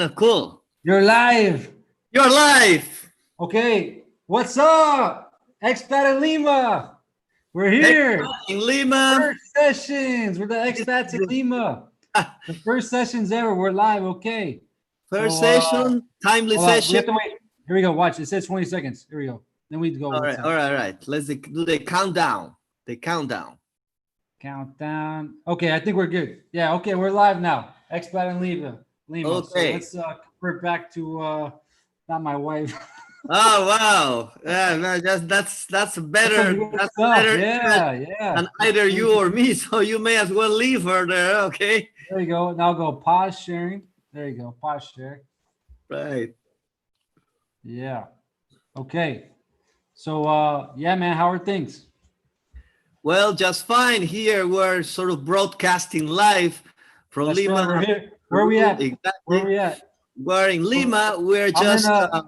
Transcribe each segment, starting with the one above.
Cool. You're live. You're live. Okay. What's up? Expat in Lima. We're here. Expat in Lima. First sessions. We're the expats in Lima. The first sessions ever. We're live. Okay. First So, session, timely hold on. We session. have to wait. Here we go. Watch. It says 20 seconds. Here we go. Then we go. All What's right, up? all right, all right. Let's do the countdown. The countdown. Countdown. Okay. I think we're good. Yeah. Okay. We're live now. Expat in Lima. Okay. So let's convert back to not my wife. Oh wow! Yeah, man, that's better. Good That's stuff. better Yeah. Yeah. than either you or me. So you may as well leave her there. Okay. There you go. Now go pause sharing. There you go. Pause share. Right. Yeah. Okay. So yeah, man, how are things? Well, just fine. Here we're sort of broadcasting live from That's Lima. right. We're here. Where are we at? Exactly. Where are we at? We're in Lima. We're I'm just. go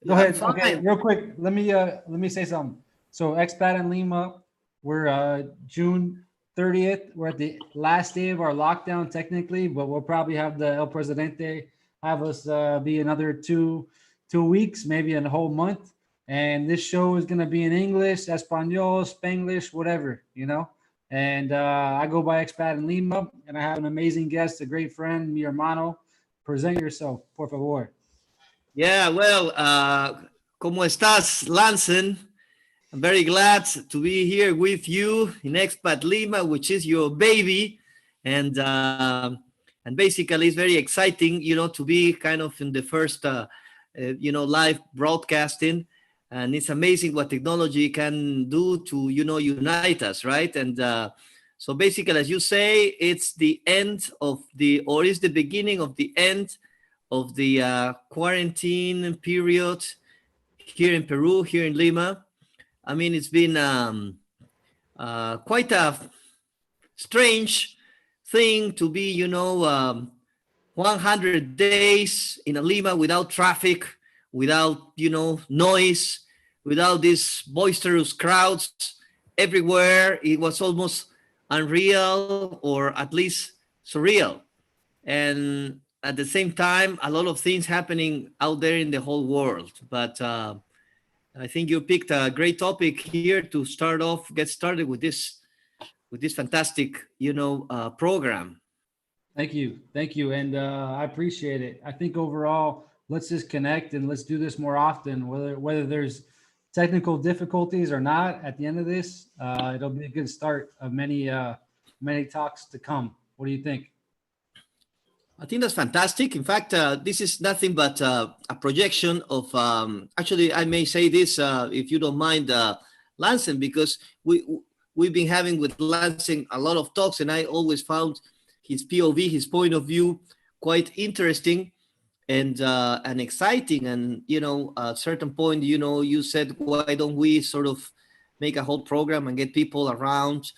I'm ahead. fine. Okay, real quick. Let me say something. So expat in Lima, we're June 30th. We're at the last day of our lockdown technically, but we'll probably have the El Presidente have us be another two weeks, maybe a whole month. And this show is gonna be in English, Espanol, Spanglish, whatever, you know. And I go by Expat in Lima, and I have an amazing guest, a great friend, mi hermano. Present yourself, por favor. Yeah, well, ¿cómo estás, Lansen? I'm very glad to be here with you in Expat Lima, which is your baby, and basically it's very exciting, to be kind of in the first, live broadcasting, and it's amazing what technology can do to, unite us, right? And so basically, as you say, it's the end of or is the beginning of the end of the quarantine period here in Peru, here in Lima. I mean, it's been quite a strange thing to be, 100 days in a Lima without traffic, without, noise, without these boisterous crowds everywhere. It was almost unreal, or at least surreal. And at the same time, a lot of things happening out there in the whole world. But I think you picked a great topic here to get started with this fantastic, program. Thank you, and I appreciate it. I think overall, let's just connect and let's do this more often. Whether there's technical difficulties or not, at the end of this, it'll be a good start of many talks to come. What do you think? I think that's fantastic. In fact, this is nothing but a projection of. Actually, I may say this if you don't mind, Lansing, because we've been having with Lansing a lot of talks, and I always found his POV, his point of view, quite interesting and exciting. And at a certain point, you said, why don't we sort of make a whole program and get people around,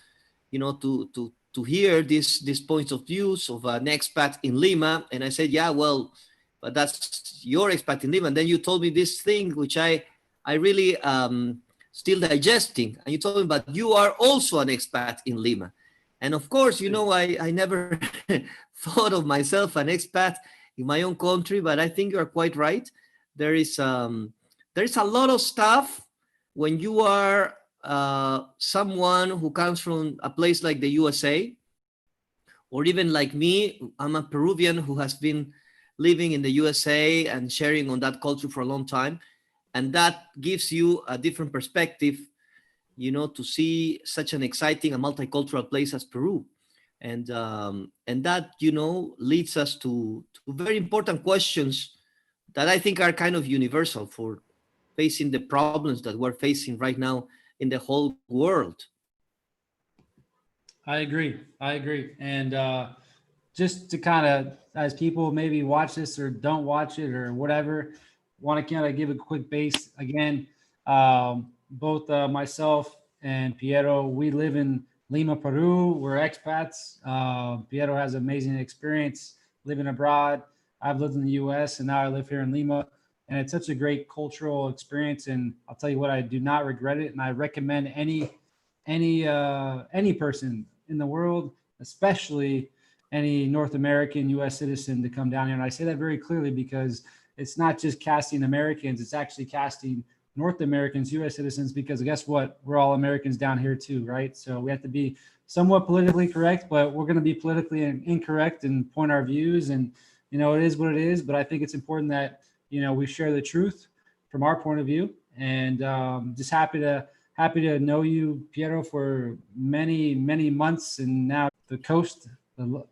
to hear these points of views of an expat in Lima. And I said, yeah, well, but that's your expat in Lima. And then you told me this thing, which I really still digesting. And you told me, but you are also an expat in Lima. And of course, I never thought of myself an expat in my own country, but I think you are quite right. There is a lot of stuff when you are someone who comes from a place like the USA, or even like me. I'm a Peruvian who has been living in the USA and sharing on that culture for a long time. And that gives you a different perspective, to see such an exciting and multicultural place as Peru. And that, leads us to very important questions that I think are kind of universal for facing the problems that we're facing right now in the whole world. I agree. And just to kind of, as people maybe watch this or don't watch it or whatever, want to kind of give a quick base again. Both myself and Piero, we live in Lima, Peru. We're expats. Piero has amazing experience living abroad. I've lived in the U.S. and now I live here in Lima, and it's such a great cultural experience. And I'll tell you what, I do not regret it, and I recommend any person in the world, especially any North American U.S. citizen to come down here. And I say that very clearly because it's not just casting Americans; it's actually casting North Americans, U.S. citizens. Because guess what? We're all Americans down here too, right? So we have to be somewhat politically correct, but we're going to be politically incorrect and point our views. And it is what it is. But I think it's important that we share the truth from our point of view. And just happy to know you, Piero, for many months, and now the coast, the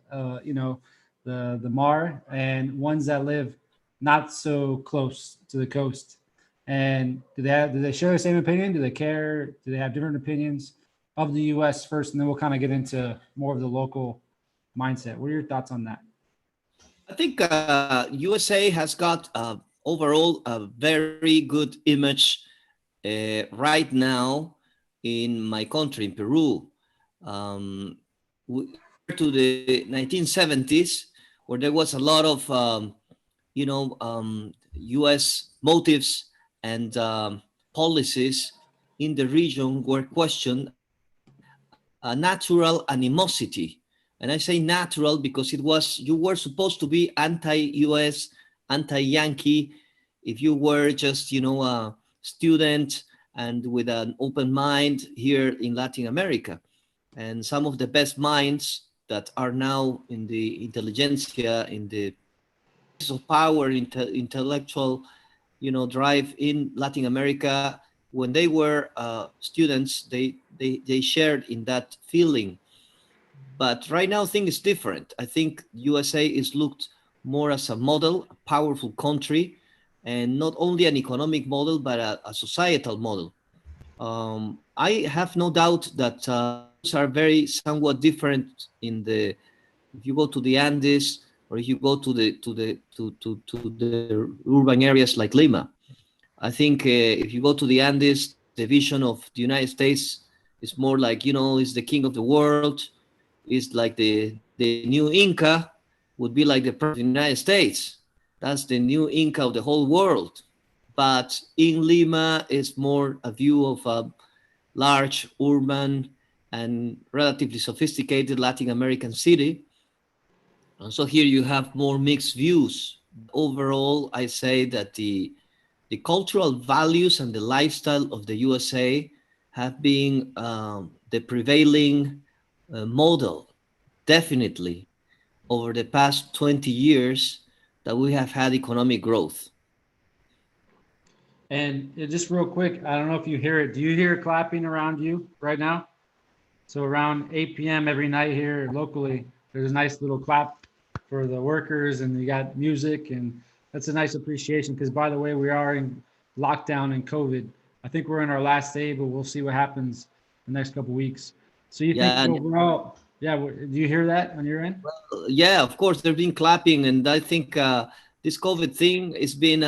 Mar, and ones that live not so close to the coast. And do they share the same opinion? Do they care? Do they have different opinions of the U.S. first, and then we'll kind of get into more of the local mindset. What are your thoughts on that? I think USA has got overall a very good image right now in my country, in Peru. To the 1970s, where there was a lot of, U.S. motives and policies in the region were questioned, a natural animosity. And I say natural because you were supposed to be anti-US, anti-Yankee, if you were just, a student and with an open mind here in Latin America. And some of the best minds that are now in the intelligentsia, in the of power, intellectual, drive in Latin America, when they were students, they shared in that feeling. But right now, things is different. I think USA is looked more as a model, a powerful country, and not only an economic model, but a societal model. I have no doubt that are very somewhat different in the. If you go to the Andes, or if you go to the urban areas like Lima, I think if you go to the Andes, the vision of the United States is more like, is the king of the world. Is like the new Inca would be like the president of the United States. That's the new Inca of the whole world. But in Lima, it's more a view of a large, urban, and relatively sophisticated Latin American city. And so here you have more mixed views. Overall, I say that the cultural values and the lifestyle of the USA have been the prevailing model, definitely, over the past 20 years that we have had economic growth. And just real quick, I don't know if you hear it. Do you hear clapping around you right now? So around 8 p.m. every night here locally, there's a nice little clap for the workers, and you got music, and that's a nice appreciation. Because by the way, we are in lockdown and COVID. I think we're in our last day, but we'll see what happens the next couple of weeks. So you think overall, do you hear that on your end? Well, yeah, of course, they've been clapping, and I think this COVID thing has been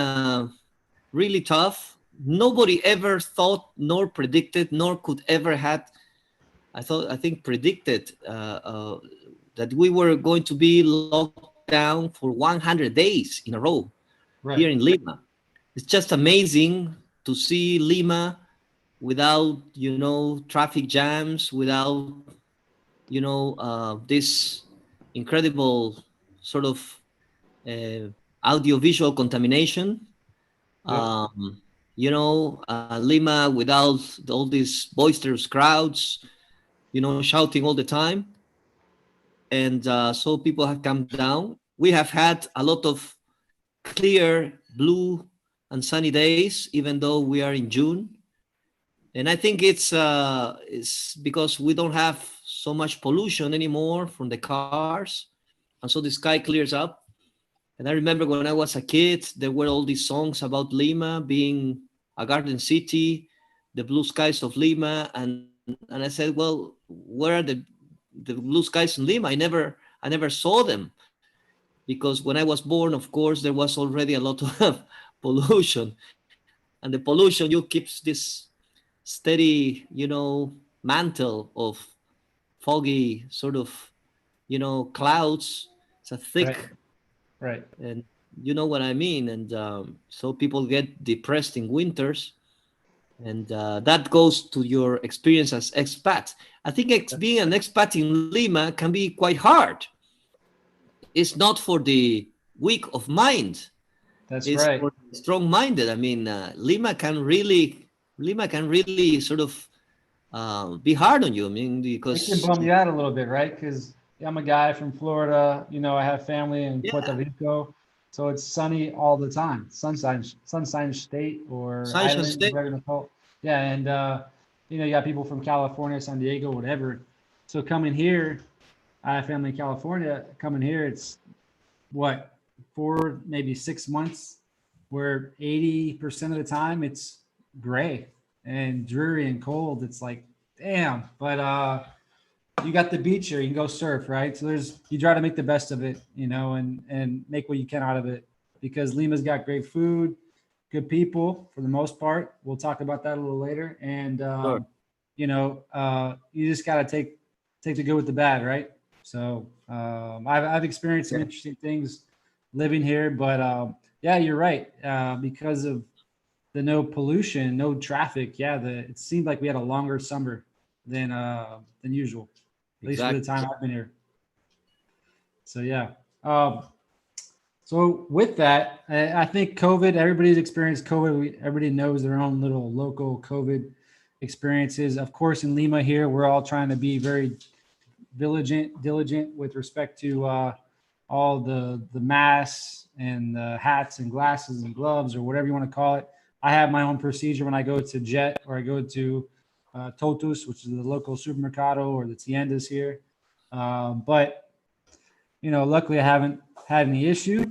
really tough. Nobody ever thought, nor predicted, nor could ever had. I think predicted that we were going to be locked down for 100 days in a row here in Lima. It's just amazing to see Lima without, traffic jams, without, this incredible sort of audiovisual contamination. Lima without all these boisterous crowds, shouting all the time. And so people have come down. We have had a lot of clear, blue, and sunny days, even though we are in June. And I think it's because we don't have so much pollution anymore from the cars. And so the sky clears up. And I remember when I was a kid, there were all these songs about Lima being a garden city, the blue skies of Lima. And I said, well, where are the blue skies in Lima? I never saw them, because when I was born, of course, there was already a lot of pollution. And the pollution, keeps this steady, mantle of foggy sort of, clouds. It's a thick, right. And you know what I mean. And so people get depressed in winters, and that goes to your experience as expat. I think being an expat in Lima can be quite hard, it's not for the weak of mind. That's It's right. for the strong-minded. I mean, Lima can really sort of be hard on you. I mean, It can because bum you out a little bit, right? Because I'm a guy from Florida. I have family in Puerto yeah, Rico, so it's sunny all the time. Sunshine State or Sunshine island, State. whatever you call it. Yeah, and you got people from California, San Diego, whatever. So coming here, I have family in California. Coming here, it's what 4, maybe 6 months, where 80% of the time it's gray and dreary and cold. It's like, damn. But you got the beach here. You can go surf, right? So you try to make the best of it, and make what you can out of it, because Lima's got great food, good people for the most part. We'll talk about that a little later. And Sure. you just got to take the good with the bad, right? So I've experienced some Yeah. interesting things living here, but yeah, you're right. Because of the no pollution, no traffic. Yeah, it seemed like we had a longer summer than usual, at least for the Exactly. time I've been here. So yeah. Um, so with that, I think COVID. Everybody's experienced COVID. Everybody knows their own little local COVID experiences. Of course, in Lima here, we're all trying to be very diligent with respect to all the masks and the hats and glasses and gloves or whatever you want to call it. I have my own procedure when I go to Jet or I go to Totus, which is the local supermercado, or the tiendas here. But luckily I haven't had any issue.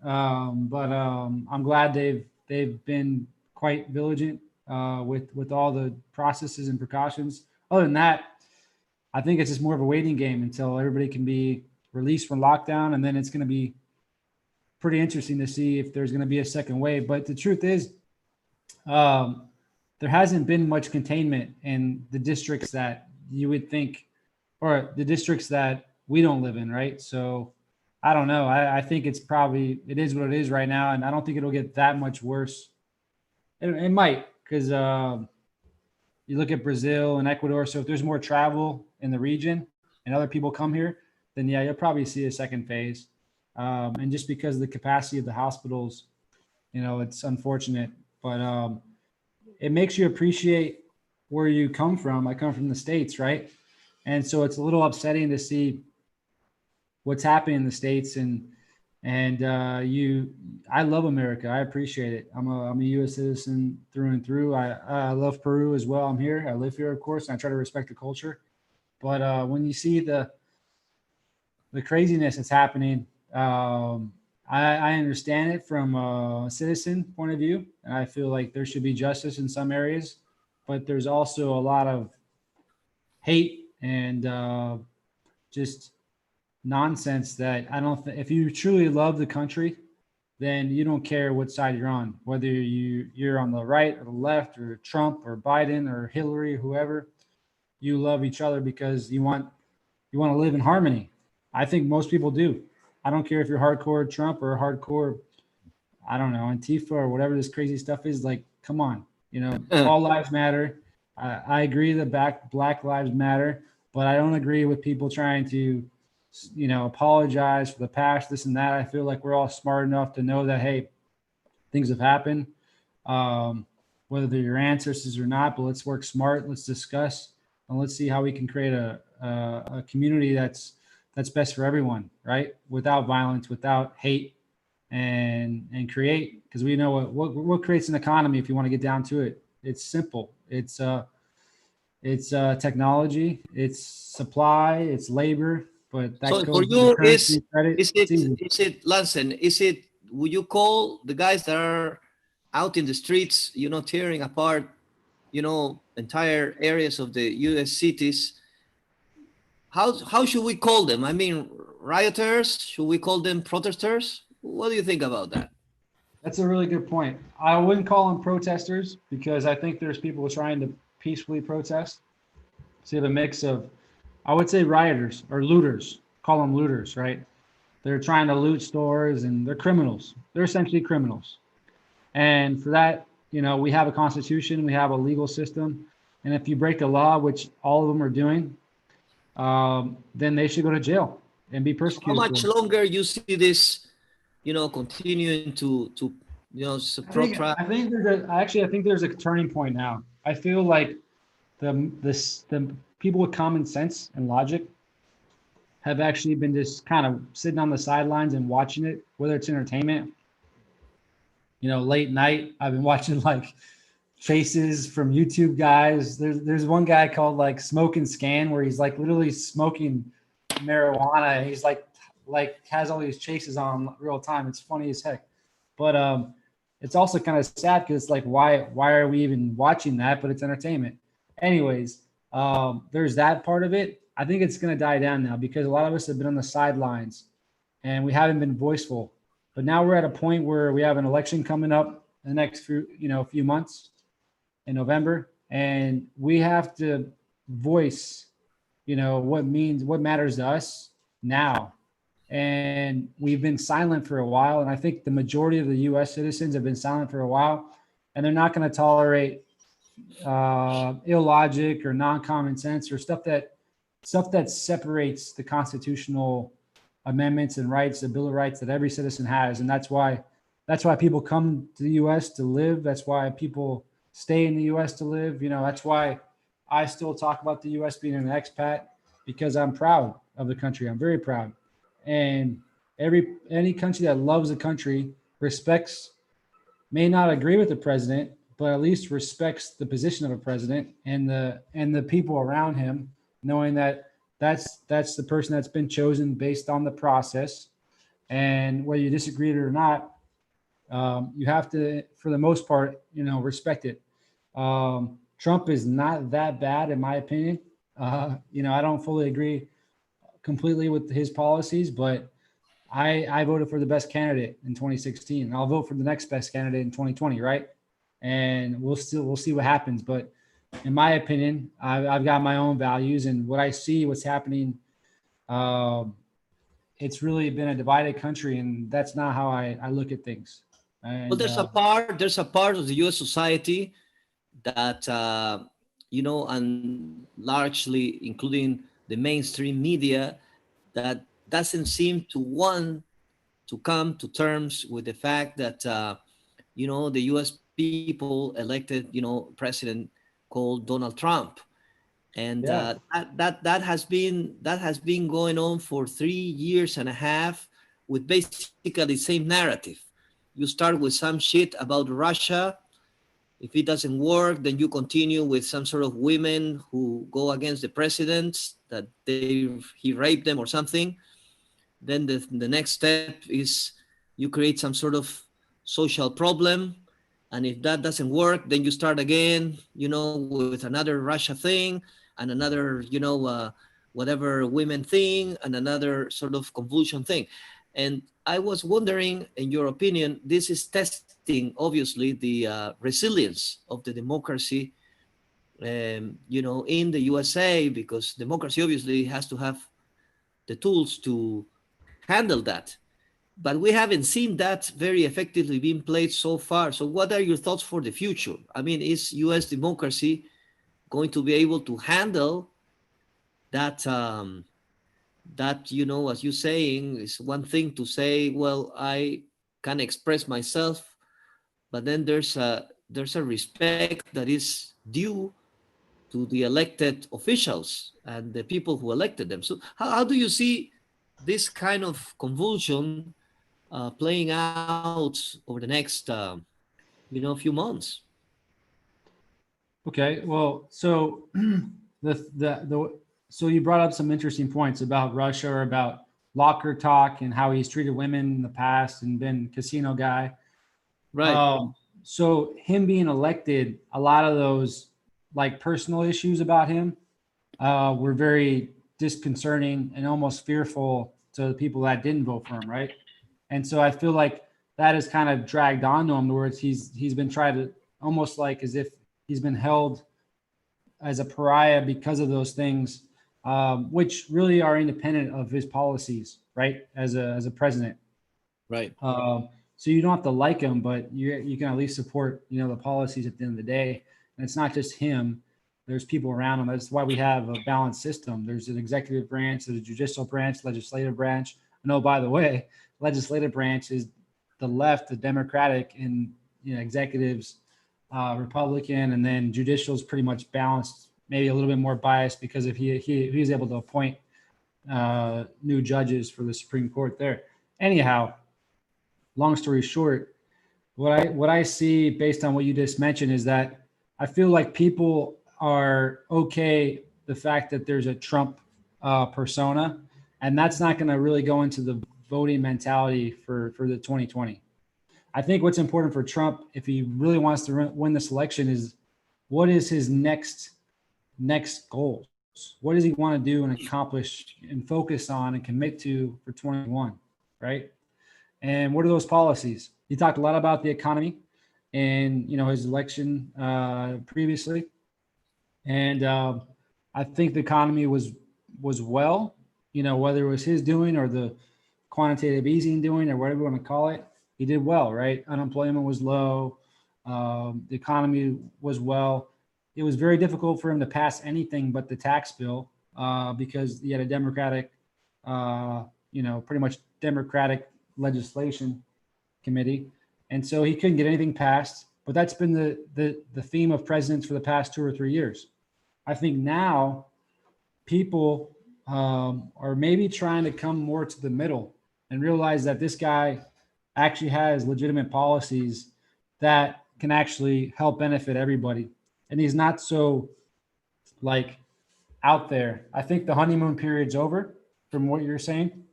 But I'm glad they've been quite diligent with all the processes and precautions. Other than that, I think it's just more of a waiting game until everybody can be released from lockdown, and then it's going to be pretty interesting to see if there's going to be a second wave. But the truth is, um, there hasn't been much containment in the districts that you would think, or the districts that we don't live in, right? So I don't know. I think it is what it is right now, and I don't think it'll get that much worse. It might, because you look at Brazil and Ecuador. So if there's more travel in the region and other people come here, then yeah, you'll probably see a second phase. And just because of the capacity of the hospitals, it's unfortunate, but it makes you appreciate where you come from. I come from the States, right? And so it's a little upsetting to see what's happening in the States, and I love America. I appreciate it. I'm a U.S. citizen through and through. I love Peru as well. I'm here. I live here, of course, and I try to respect the culture. But when you see the craziness that's happening, I understand it from a citizen point of view, and I feel like there should be justice in some areas, but there's also a lot of hate and just nonsense that I don't. If you truly love the country, then you don't care what side you're on, whether you're on the right or the left or Trump or Biden or Hillary, whoever. You love each other because you want to live in harmony. I think most people do. I don't care if you're hardcore Trump or hardcore, I don't know, Antifa or whatever this crazy stuff is. Like, come on, all lives matter. I agree that Black lives matter, but I don't agree with people trying to, apologize for the past, this and that. I feel like we're all smart enough to know that, hey, things have happened, whether they're your ancestors or not. But let's work smart. Let's discuss, and let's see how we can create a community that's best for everyone, right? Without violence, without hate, and create, because we know what creates an economy. If you want to get down to it, it's simple. It's technology, it's supply, it's labor, but that So for goes with the you, currency and credit. is It's it easy. is it Lansen? Is it, would you call the guys that are out in the streets, tearing apart, entire areas of the U.S. cities? How should we call them? I mean, rioters? Should we call them protesters? What do you think about that? That's a really good point. I wouldn't call them protesters, because I think there's people trying to peacefully protest. So you have a mix of, I would say, rioters or looters. Call them looters, right? They're trying to loot stores, and they're criminals. They're essentially criminals. And for that, we have a constitution, we have a legal system. And if you break the law, which all of them are doing, then they should go to jail. and be So how persecuted for much it. longer you see this, continuing to protract? I think I think there's a turning point now. I feel like the people with common sense and logic have actually been just kind of sitting on the sidelines and watching it, whether it's entertainment. Late night, I've been watching like chases from YouTube guys. There's one guy called like Smoke and Scan where he's like literally smoking marijuana. He's like has all these chases on real time. It's funny as heck. But it's also kind of sad because it's like why are we even watching that? But it's entertainment. Anyways, there's that part of it. I think it's gonna die down now because a lot of us have been on the sidelines and we haven't been voiceful. But now we're at a point where we have an election coming up in the next few months in November, and we have to voice, what matters to us now. And we've been silent for a while, and I think the majority of the U.S. citizens have been silent for a while, and they're not going to tolerate illogic or non-common sense or stuff that separates the constitutional amendments and rights, the Bill of Rights that every citizen has, and that's why people come to the U.S. to live. That's why people stay in the U.S. to live. That's why I still talk about the U.S. being an expat because I'm proud of the country. I'm very proud, and any country that loves a country may not agree with the president, but at least respects the position of a president and the people around him, knowing that that's the person that's been chosen based on the process. And whether you disagree with it or not, you have to, for the most part, respect it. Trump is not that bad, in my opinion. I don't fully agree completely with his policies, but I voted for the best candidate in 2016. And I'll vote for the next best candidate in 2020, right? And we'll see what happens. But in my opinion, I've got my own values, and what I see, what's happening, it's really been a divided country, and that's not how I look at things. Well, And there's a part of the U.S. society that and largely including the mainstream media that doesn't seem to want to come to terms with the fact that the U.S. people elected president called Donald Trump, and yeah, that has been going on for 3 years and a half with basically the same narrative. You start with some shit about Russia. If it doesn't work, then you continue with some sort of women who go against the president, that he raped them or something. Then the next step is you create some sort of social problem. And if that doesn't work, then you start again, with another Russia thing and another, whatever women thing and another sort of convulsion thing. And I was wondering, in your opinion, this is testing, obviously, the resilience of the democracy, in the USA, because democracy obviously has to have the tools to handle that. But we haven't seen that very effectively being played so far. So what are your thoughts for the future? I mean, is US democracy going to be able to handle that, as you're saying, is one thing to say, well, I can express myself, but then there's a respect that is due to the elected officials and the people who elected them. So how do you see this kind of convulsion playing out over the next, few months? okay. Well, so so you brought up some interesting points about Russia or about locker talk and how he's treated women in the past and been casino guy. Right. So him being elected, a lot of those like personal issues about him were very disconcerting and almost fearful to the people that didn't vote for him, right? And so I feel like that has kind of dragged on to him, where he's been tried to almost like as if he's been held as a pariah because of those things, which really are independent of his policies, right? As a president, Right. so you don't have to like him, but you can at least support the policies at the end of the day. And it's not just him. there's people around them. That's why we have a balanced system. There's an executive branch, there's a judicial branch, legislative branch. And oh, by the way, legislative branch is the left, the Democratic, and executives Republican, and then judicial is pretty much balanced, maybe a little bit more biased because if he's able to appoint new judges for the Supreme Court there. Anyhow, long story short, what I see based on what you just mentioned is that I feel like people are okay the fact that there's a Trump persona, and that's not going to really go into the voting mentality for the 2020. I think what's important for Trump, if he really wants to win this election, is what is his next goals? What does he want to do and accomplish and focus on and commit to for 21, right? And what are those policies? He talked a lot about the economy and his election previously, and I think the economy was well, whether it was his doing or the quantitative easing doing or whatever you want to call it. He did well, right? Unemployment was low. The economy was well. It was very difficult for him to pass anything but the tax bill because he had a Democratic, pretty much Democratic legislation committee. And so he couldn't get anything passed. But that's been the theme of presidents for the past 2 or 3 years. I think now people are maybe trying to come more to the middle and realize that this guy actually has legitimate policies that can actually help benefit everybody. And he's not so like out there. I think the honeymoon period's over from what you're saying.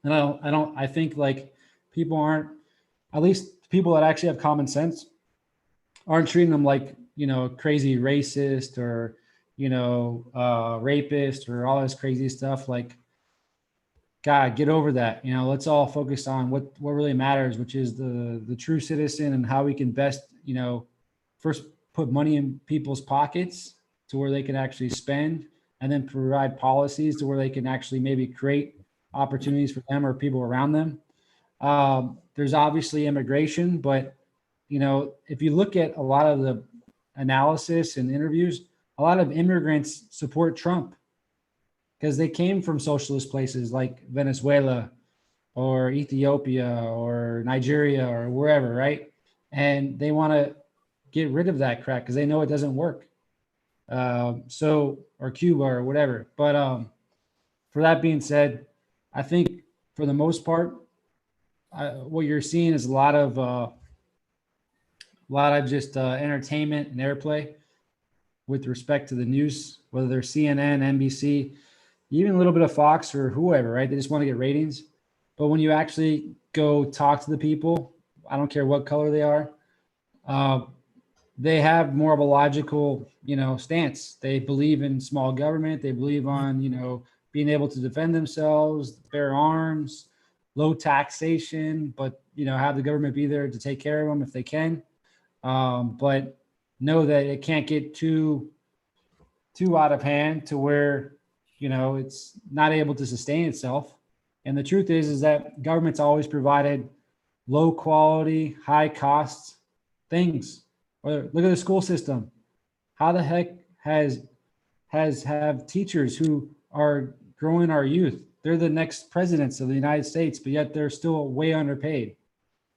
And I think like people aren't, at least people that actually have common sense aren't treating them like, crazy racist or, rapist or all this crazy stuff. Like, God, get over that. Let's all focus on what really matters, which is the true citizen and how we can best, first put money in people's pockets to where they can actually spend, and then provide policies to where they can actually maybe create opportunities for them or people around them. There's obviously immigration, but if you look at a lot of the analysis and interviews, a lot of immigrants support Trump because they came from socialist places like Venezuela or Ethiopia or Nigeria or wherever, right? And they want to get rid of that crap because they know it doesn't work. Or Cuba or whatever. But for that being said, I think for the most part, what you're seeing is a lot of just entertainment and airplay with respect to the news, whether they're CNN, NBC, even a little bit of Fox or whoever, right? They just want to get ratings. But when you actually go talk to the people, I don't care what color they are, they have more of a logical, stance. They believe in small government. They believe on, being able to defend themselves, bear arms, low taxation, but, have the government be there to take care of them if they can. But know that it can't get too out of hand to where, it's not able to sustain itself. And the truth is that government's always provided low quality, high cost things. Or look at the school system. How the heck have teachers who are growing our youth? They're the next presidents of the United States, but yet they're still way underpaid,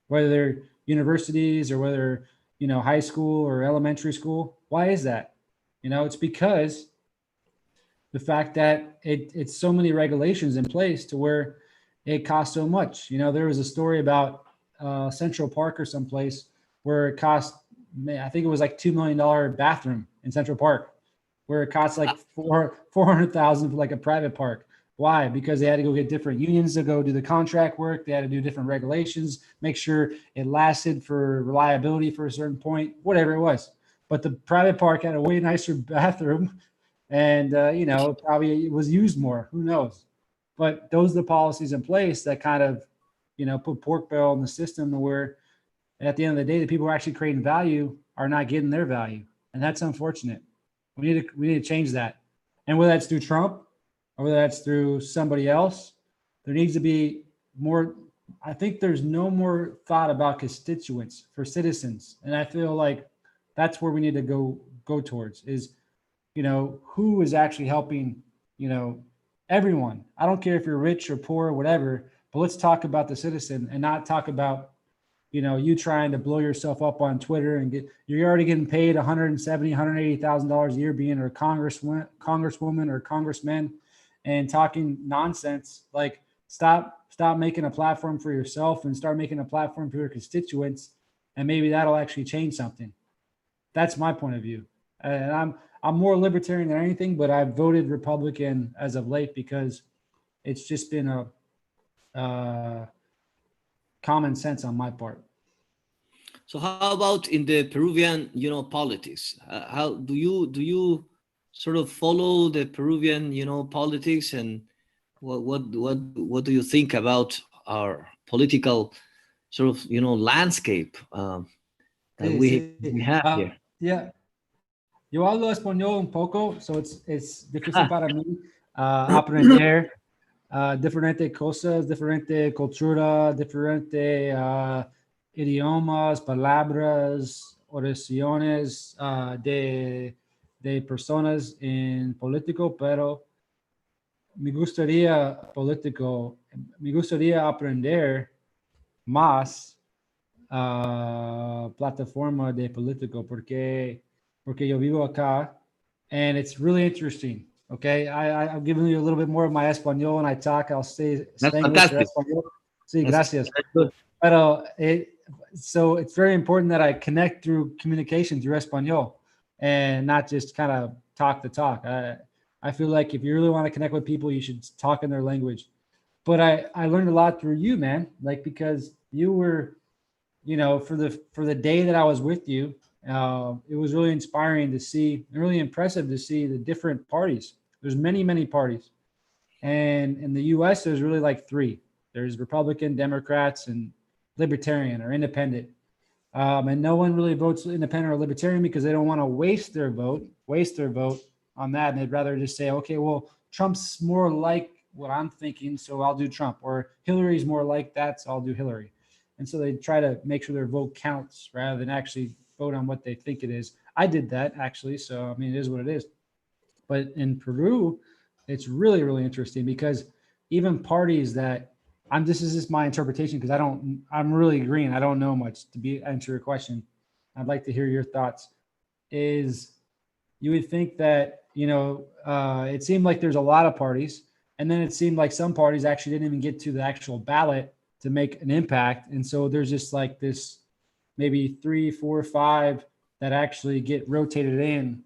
whether they're universities or whether, high school or elementary school. Why is that? It's because the fact that it's so many regulations in place to where it costs so much. There was a story about Central Park or someplace where it cost, I think it was like $2 million bathroom in Central Park, where it costs like $400,000 for like a private park. Why? Because they had to go get different unions to go do the contract work. They had to do different regulations, make sure it lasted for reliability for a certain point, whatever it was. But the private park had a way nicer bathroom and, probably it was used more. Who knows? But those are the policies in place that kind of, put pork barrel in the system where at the end of the day, the people who are actually creating value are not getting their value. And that's unfortunate. We need to change that. And whether that's through Trump or whether that's through somebody else, there needs to be more. I think there's no more thought about constituents for citizens. And I feel like that's where we need to go towards is who is actually helping, you know, everyone. I don't care if you're rich or poor or whatever, but let's talk about the citizen and not talk about, you trying to blow yourself up on Twitter and you're already getting paid 170, $180,000 a year being a congresswoman or congressman and talking nonsense. Like stop making a platform for yourself and start making a platform for your constituents, and maybe that'll actually change something. That's my point of view. And I'm more libertarian than anything, but I've voted Republican as of late because it's just been a common sense on my part. So how about in the Peruvian, politics? How do you sort of follow the Peruvian, politics, and what do you think about our political sort of, landscape that Sí, we sí. have here? Yeah, yo hablo español un poco, so it's difícil Ah, para mí aprender diferentes cosas, diferente cultura, diferente idiomas, palabras, oraciones de personas en político, pero me gustaría aprender más plataforma de político porque yo vivo acá, and it's really interesting. Okay, I'm giving you a little bit more of my español and I talk. I'll say that's Spanglish or fantastic. español. Sí, That's gracias. that's good. Pero so it's very important that I connect through communication through español and not just kind of talk the talk. I feel like if you really want to connect with people, you should talk in their language. But I learned a lot through you, man. Like because you were, for the day that I was with you, it was really inspiring to see, really impressive to see the different parties. There's many parties, and in the U.S. there's really like three. There's Republican, Democrats, and Libertarian or Independent. And no one really votes Independent or Libertarian because they don't want to waste their vote on that, and they'd rather just say, okay, well, Trump's more like what I'm thinking, so I'll do Trump, or Hillary's more like that, so I'll do Hillary. And so they try to make sure their vote counts rather than actually vote on what they think it is. I did that actually, so I mean, it is what it is. But in Peru, it's really interesting because even parties that this is just my interpretation because I'm really green. I don't know much to answer your question. I'd like to hear your thoughts. Is you would think that, it seemed like there's a lot of parties, and then it seemed like some parties actually didn't even get to the actual ballot to make an impact. And so there's just like this maybe 3, 4, 5 that actually get rotated in,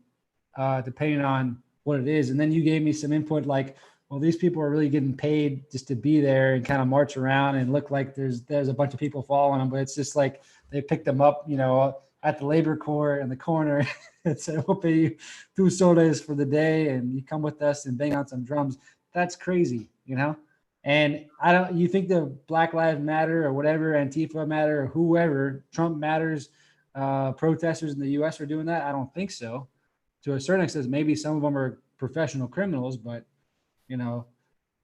depending on what it is. And then you gave me some input like, well, these people are really getting paid just to be there and kind of march around and look like there's a bunch of people following them, but it's just like they picked them up, at the labor corps in the corner and said, we'll pay you 2 sodas for the day and you come with us and bang on some drums. That's crazy. And you think the Black Lives Matter or whatever, Antifa Matter or whoever, Trump Matters, protesters in the U.S. are doing that? I don't think so. To a certain extent, maybe some of them are professional criminals, but I'm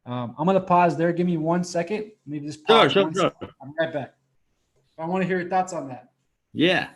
going to pause there. Give me 1 second. Let me just Sure, pause sure, 1 second. sure. I'm right back. I want to hear your thoughts on that. Yeah.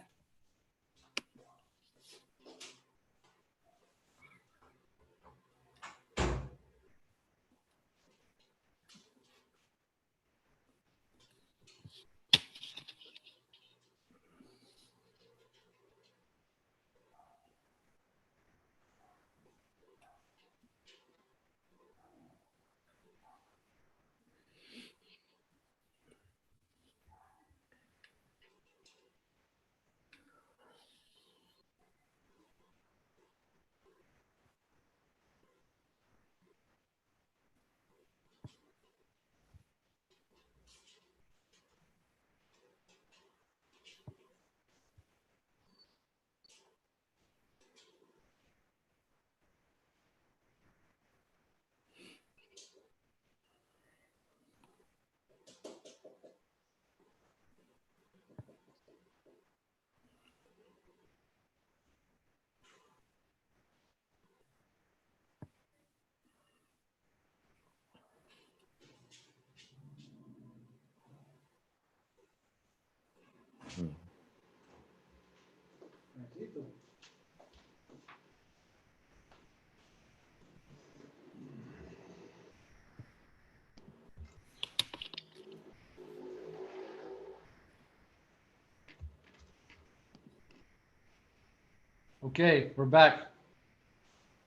Okay, we're back.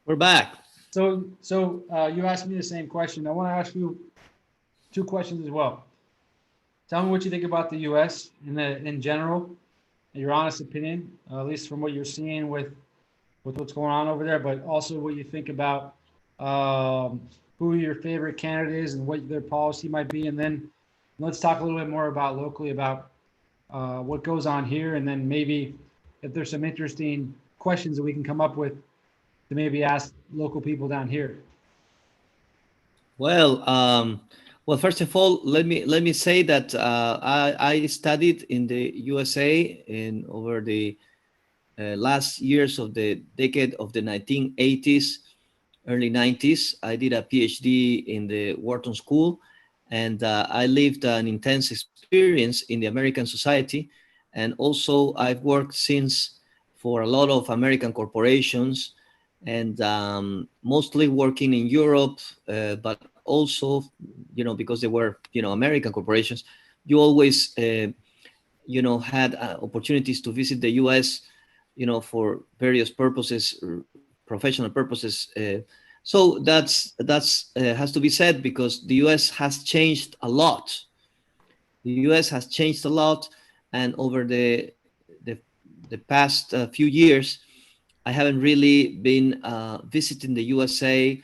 We're back. So you asked me the same question. I want to ask you two questions as well. Tell me what you think about the U.S. in general, your honest opinion, at least from what you're seeing with what's going on over there, but also what you think about um, who your favorite candidate is and what their policy might be, and then let's talk a little bit more about locally about what goes on here, and then maybe if there's some interesting questions that we can come up with to maybe ask local people down here. Well, well, first of all, let me say that I studied in the USA in over the last years of the decade of the 1980s, early 90s. I did a PhD in the Wharton School, and I lived an intense experience in the American society. And also, I've worked since for a lot of American corporations, and mostly working in Europe, but also, because they were, American corporations, you always, had opportunities to visit the U.S., for various purposes, professional purposes. So that's has to be said because the U.S. has changed a lot. The U.S. has changed a lot, and over the, the past few years, I haven't really been visiting the USA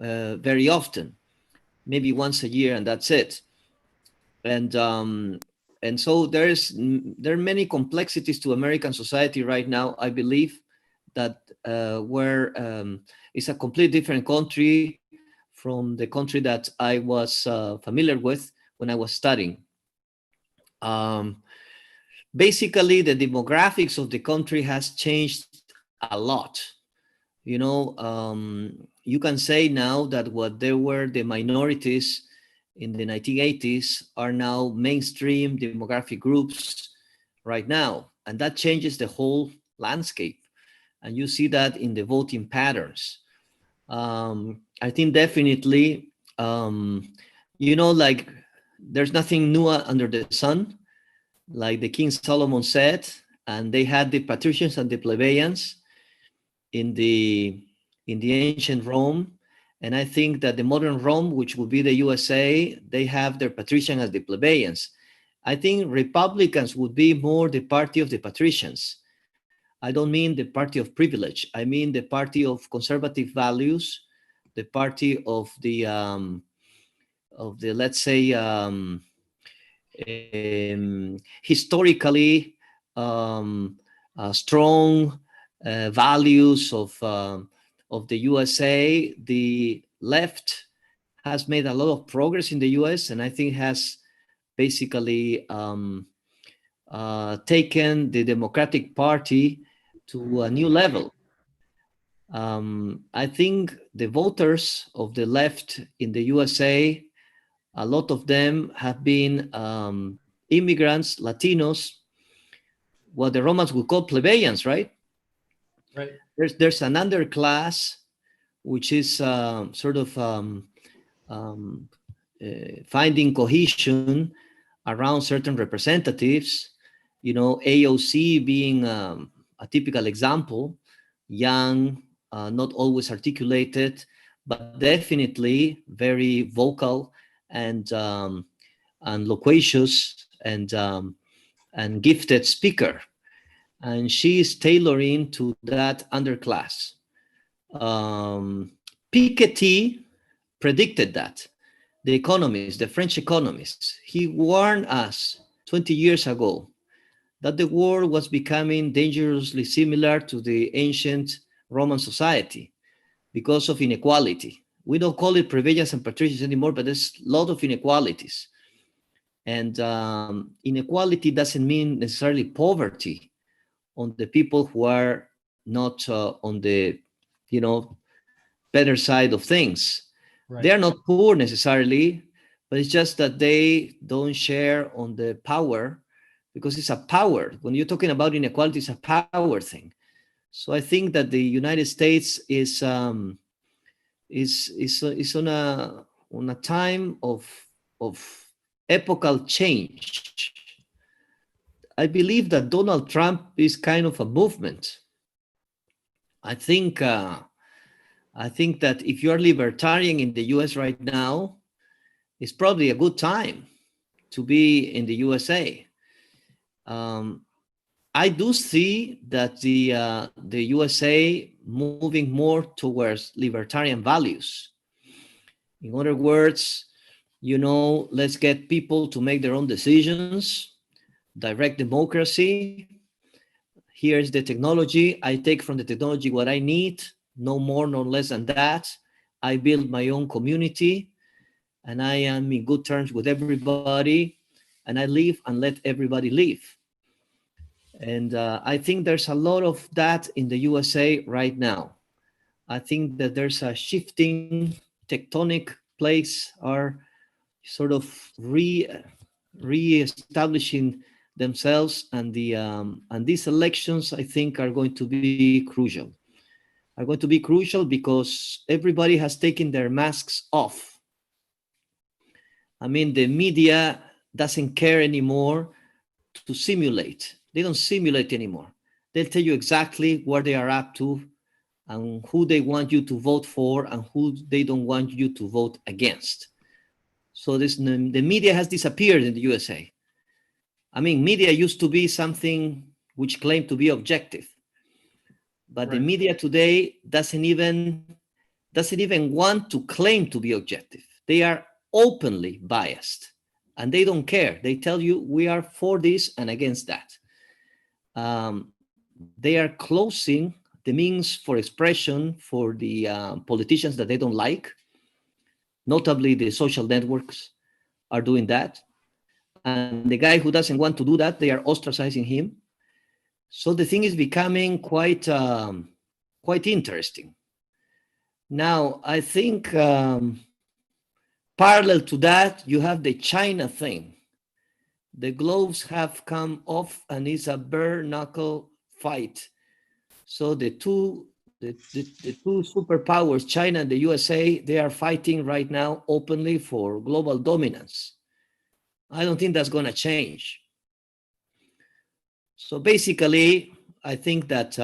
very often, maybe once a year, and that's it. And and so there are many complexities to American society right now. I believe that where it's a completely different country from the country that I was familiar with when I was studying. Um, Basically, the demographics of the country has changed a lot. You can say now that what there were the minorities in the 1980s are now mainstream demographic groups right now, and that changes the whole landscape. And you see that in the voting patterns. I think definitely, like there's nothing new under the sun, like the King Solomon said, and they had the patricians and the plebeians in the ancient Rome, and I think that the modern Rome, which would be the USA, they have their patrician as the plebeians. I think Republicans would be more the party of the patricians. I don't mean the party of privilege. I mean the party of conservative values, the party of the let's say historically strong values of the USA. The left has made a lot of progress in the US, and I think has basically taken the Democratic Party to a new level. I think the voters of the left in the USA, a lot of them have been immigrants, Latinos, what the Romans would call plebeians, right? Right. There's an underclass which is sort of finding cohesion around certain representatives. AOC being a typical example, young, not always articulated, but definitely very vocal and loquacious and gifted speaker. And she is tailoring to that underclass. Piketty predicted that. The economist, the French economist, he warned us 20 years ago that the world was becoming dangerously similar to the ancient Roman society because of inequality. We don't call it plebeians and patricians anymore, but there's a lot of inequalities. And inequality doesn't mean necessarily poverty on the people who are not on the, better side of things. Right. They are not poor necessarily, but it's just that they don't share on the power because it's a power. When you're talking about inequality, it's a power thing. So I think that the United States is on a time of epochal change. I believe that Donald Trump is kind of a movement. I think that if you're libertarian in the US right now, it's probably a good time to be in the USA. Um, I do see that the USA moving more towards libertarian values. In other words, let's get people to make their own decisions, direct democracy. Here's the technology. I take from the technology what I need, no more, no less than that. I build my own community and I am in good terms with everybody and I live and let everybody live. And I think there's a lot of that in the USA right now. I think that there's a shifting tectonic plates are sort of re-establishing themselves, and these elections I think are going to be crucial. Are going to be crucial because everybody has taken their masks off. I mean, the media doesn't care anymore to simulate. They don't simulate anymore. They'll tell you exactly what they are up to and who they want you to vote for and who they don't want you to vote against. So the media has disappeared in the USA. I mean, media used to be something which claimed to be objective, but the media today doesn't even want to claim to be objective. They are openly biased, and they don't care. They tell you we are for this and against that. They are closing the means for expression for the politicians that they don't like. Notably, the social networks are doing that. And the guy who doesn't want to do that, they are ostracizing him. So the thing is becoming quite interesting. Now, I think parallel to that, you have the China thing. The gloves have come off and it's a bare knuckle fight. So the two superpowers, China and the USA, they are fighting right now openly for global dominance. I don't think that's going to change. So basically, I think that,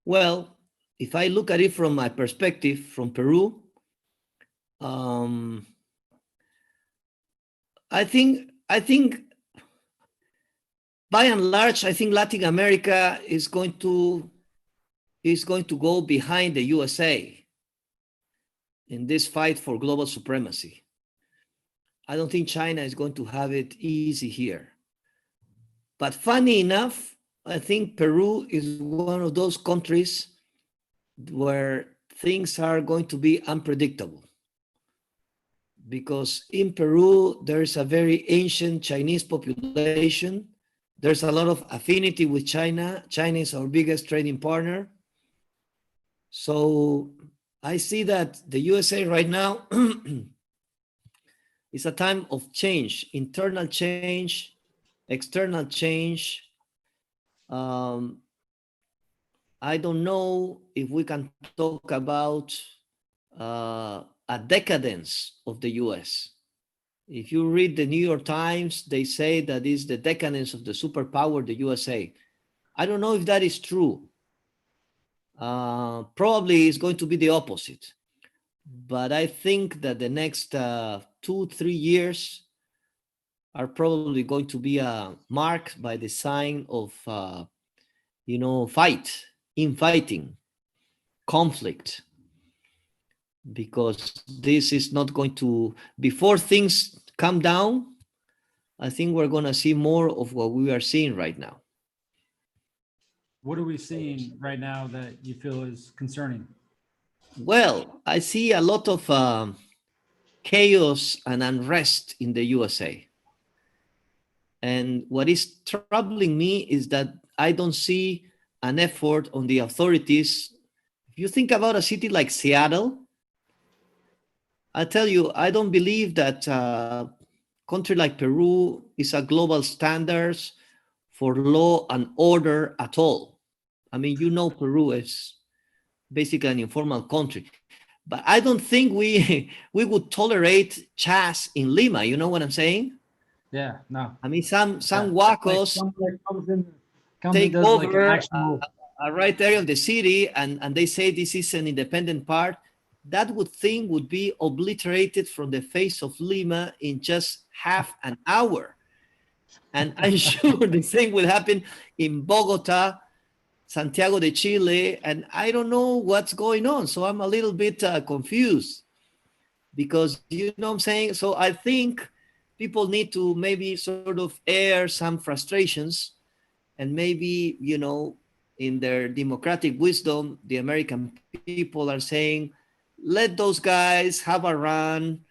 well, if I look at it from my perspective, from Peru, I think by and large, I think Latin America is going to go behind the USA in this fight for global supremacy. I don't think China is going to have it easy here. But funny enough, I think Peru is one of those countries where things are going to be unpredictable. Because in Peru, there's a very ancient Chinese population. There's a lot of affinity with China. China is our biggest trading partner. So I see that the USA right now is a time of change, internal change, external change. I don't know if we can talk about a decadence of the US. If you read the New York Times, they say that is the decadence of the superpower, the USA. I don't know if that is true. Probably it's going to be the opposite. But I think that the next 2-3 years are probably going to be marked by the sign of, infighting, conflict, because this is not going to, before things come down, I think we're going to see more of what we are seeing right now. What are we seeing right now that you feel is concerning? Well, I see a lot of chaos and unrest in the USA. And what is troubling me is that I don't see an effort on the authorities. If you think about a city like Seattle, I tell you, I don't believe that a country like Peru is a global standards for law and order at all. I mean, Peru is basically an informal country. But I don't think we would tolerate chas in Lima. You know what I'm saying? Yeah, no. I mean, some wackos Somebody comes in take does like an over actual right there in the city, and they say this is an independent part, that would be obliterated from the face of Lima in just half an hour. And I'm sure the same will happen in Bogota, Santiago de Chile, and I don't know what's going on. So I'm a little bit confused because, you know what I'm saying? So I think people need to maybe sort of air some frustrations, and maybe, in their democratic wisdom, the American people are saying, let those guys have a run,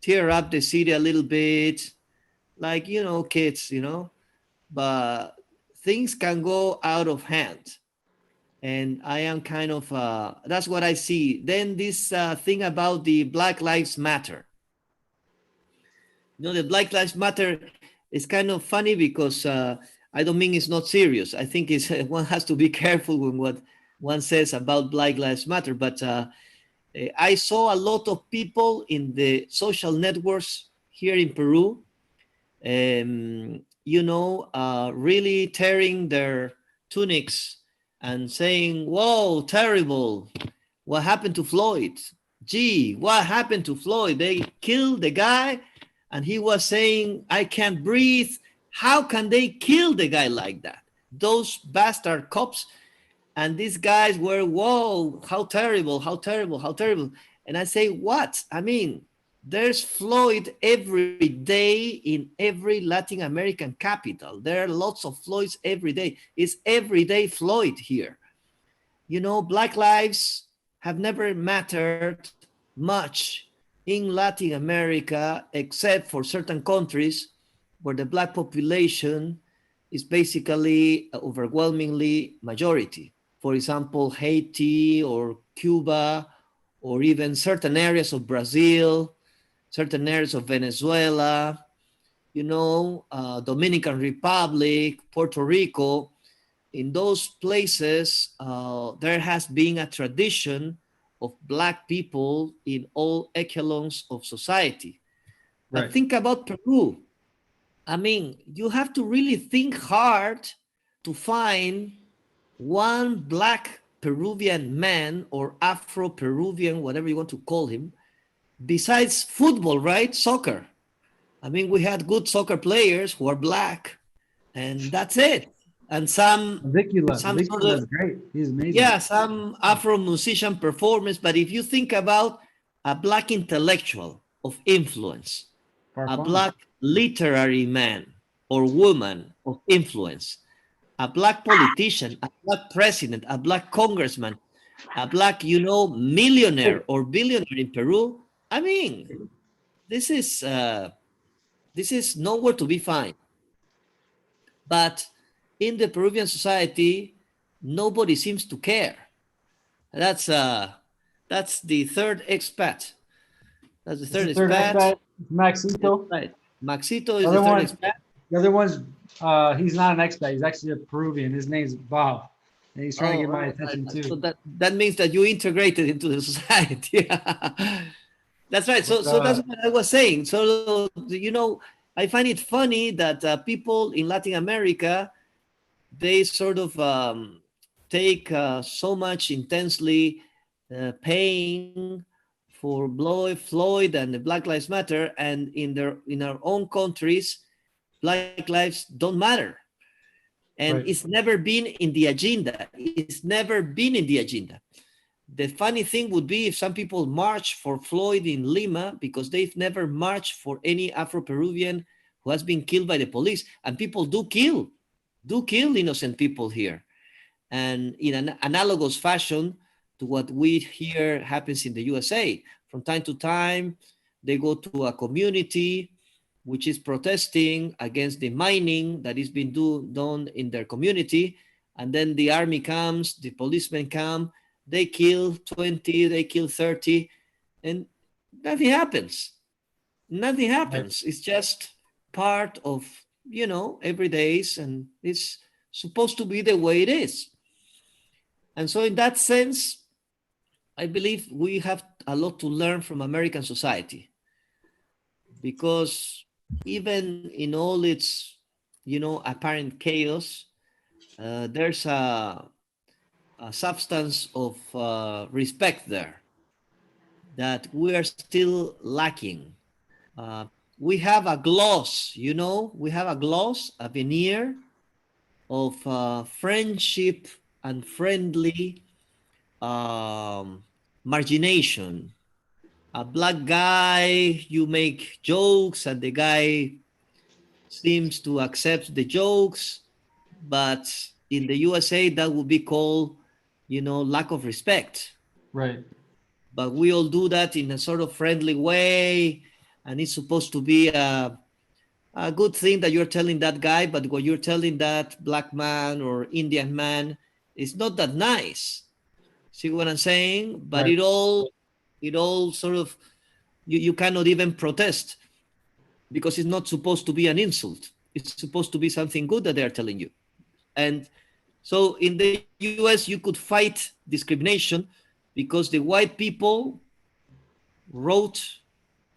tear up the city a little bit, like, kids, but things can go out of hand. And I am kind of, that's what I see. Then this thing about the Black Lives Matter. The Black Lives Matter is kind of funny because I don't mean it's not serious. I think it's one has to be careful with what one says about Black Lives Matter. But I saw a lot of people in the social networks here in Peru, really tearing their tunics and saying, "Whoa, terrible! What happened to Floyd? Gee, what happened to Floyd? They killed the guy, and he was saying, I can't breathe. How can they kill the guy like that? Those bastard cops." And these guys were, "Whoa, how terrible, how terrible, how terrible." And I say, what? I mean, there's Floyd every day in every Latin American capital. There are lots of Floyds every day. It's everyday Floyd here. Black lives have never mattered much in Latin America, except for certain countries where the Black population is basically overwhelmingly majority. For example, Haiti or Cuba, or even certain areas of Brazil, certain areas of Venezuela, Dominican Republic, Puerto Rico. In those places, there has been a tradition of Black people in all echelons of society. But Right. think about Peru. I mean, you have to really think hard to find one Black Peruvian man or Afro-Peruvian, whatever you want to call him, besides football, right? Soccer. I mean, we had good soccer players who are Black, and that's it. And some sort Vicula of, is great. He's amazing. yeah, some Afro musician performance. But if you think about a Black intellectual of influence, a Farfan. Black literary man or woman of influence, a Black politician, a Black president, a Black congressman, a Black, millionaire or billionaire in Peru, I mean, this is nowhere to be found. But in the Peruvian society, nobody seems to care. That's the third expat. That's the This third is third expat. expat. Maxito. Right. Maxito The is the other third one, expat. the other one's he's not an expat. He's actually a Peruvian. His name's Bob, and he's trying to Oh, get my right. attention So too. that means that you integrated into the society. That's right. So But so that's what I was saying. So I find it funny that people in Latin America, they sort of take so much intensely paying for Floyd and the Black Lives Matter, and in our own countries, Black lives don't matter, and right, it's never been in the agenda. It's never been in the agenda. The funny thing would be if some people march for Floyd in Lima because they've never marched for any Afro-Peruvian who has been killed by the police. And people do kill innocent people here. And in an analogous fashion to what we hear happens in the USA. From time to time, they go to a community which is protesting against the mining that is being done in their community. And then the army comes, the policemen come, they kill 20, they kill 30, and nothing happens. Nothing right. happens. It's just part of, every days, and it's supposed to be the way it is. And so in that sense, I believe we have a lot to learn from American society, because even in all its, apparent chaos, there's a substance of respect there that we are still lacking. Uh, we have a gloss, you know, we have a gloss, a veneer of friendship and friendly margination. A black guy, you make jokes, and the guy seems to accept the jokes, but in the USA, that would be called, you know, lack of respect. Right. But we all do that in a sort of friendly way, and it's supposed to be a good thing that you're telling that guy, but what you're telling that black man or Indian man is not that nice. See what I'm saying? But Right. it all sort of, you cannot even protest because it's not supposed to be an insult. It's supposed to be something good that they're telling you. And so in the US, you could fight discrimination because the white people wrote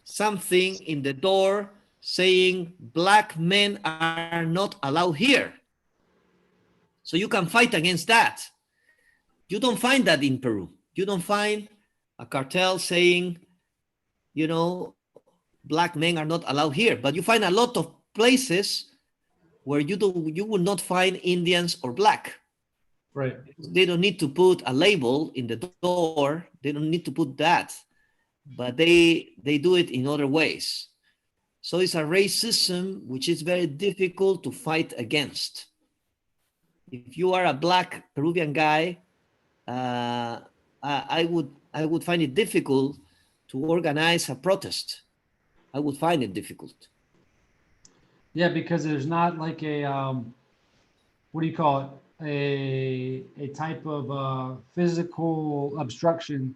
something in the door saying black men are not allowed here. So you can fight against that. You don't find that in Peru. You don't find a cartel saying, you know, black men are not allowed here. But you find a lot of places where you will not find Indians or black. Right. They don't need to put a label in the door. They don't need to put that, but they do it in other ways. So it's a racism which is very difficult to fight against. If you are a black Peruvian guy, uh, I would find it difficult to organize a protest. I would find it difficult. Yeah, because there's not like a what do you call it? A type of physical obstruction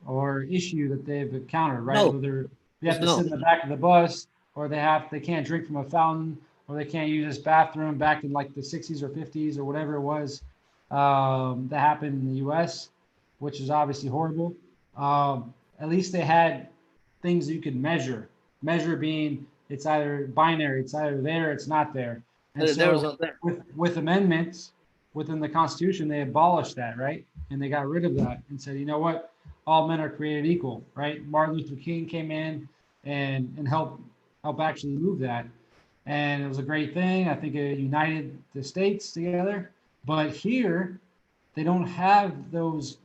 or issue that they've encountered, right? No, Whether they have there's to sit no. in the back of the bus, or they can't drink from a fountain, or they can't use this bathroom back in like the 60s or 50s or whatever it was that happened in the U.S., which is obviously horrible. At least they had things you could measure. Measure being it's either binary, it's either there, it's not there. And There was so not there. with amendments within the Constitution, they abolished that, right? And they got rid of that and said, you know what, all men are created equal, right? Martin Luther King came in and help actually move that, and it was a great thing. I think it united the states together. But here, they don't have those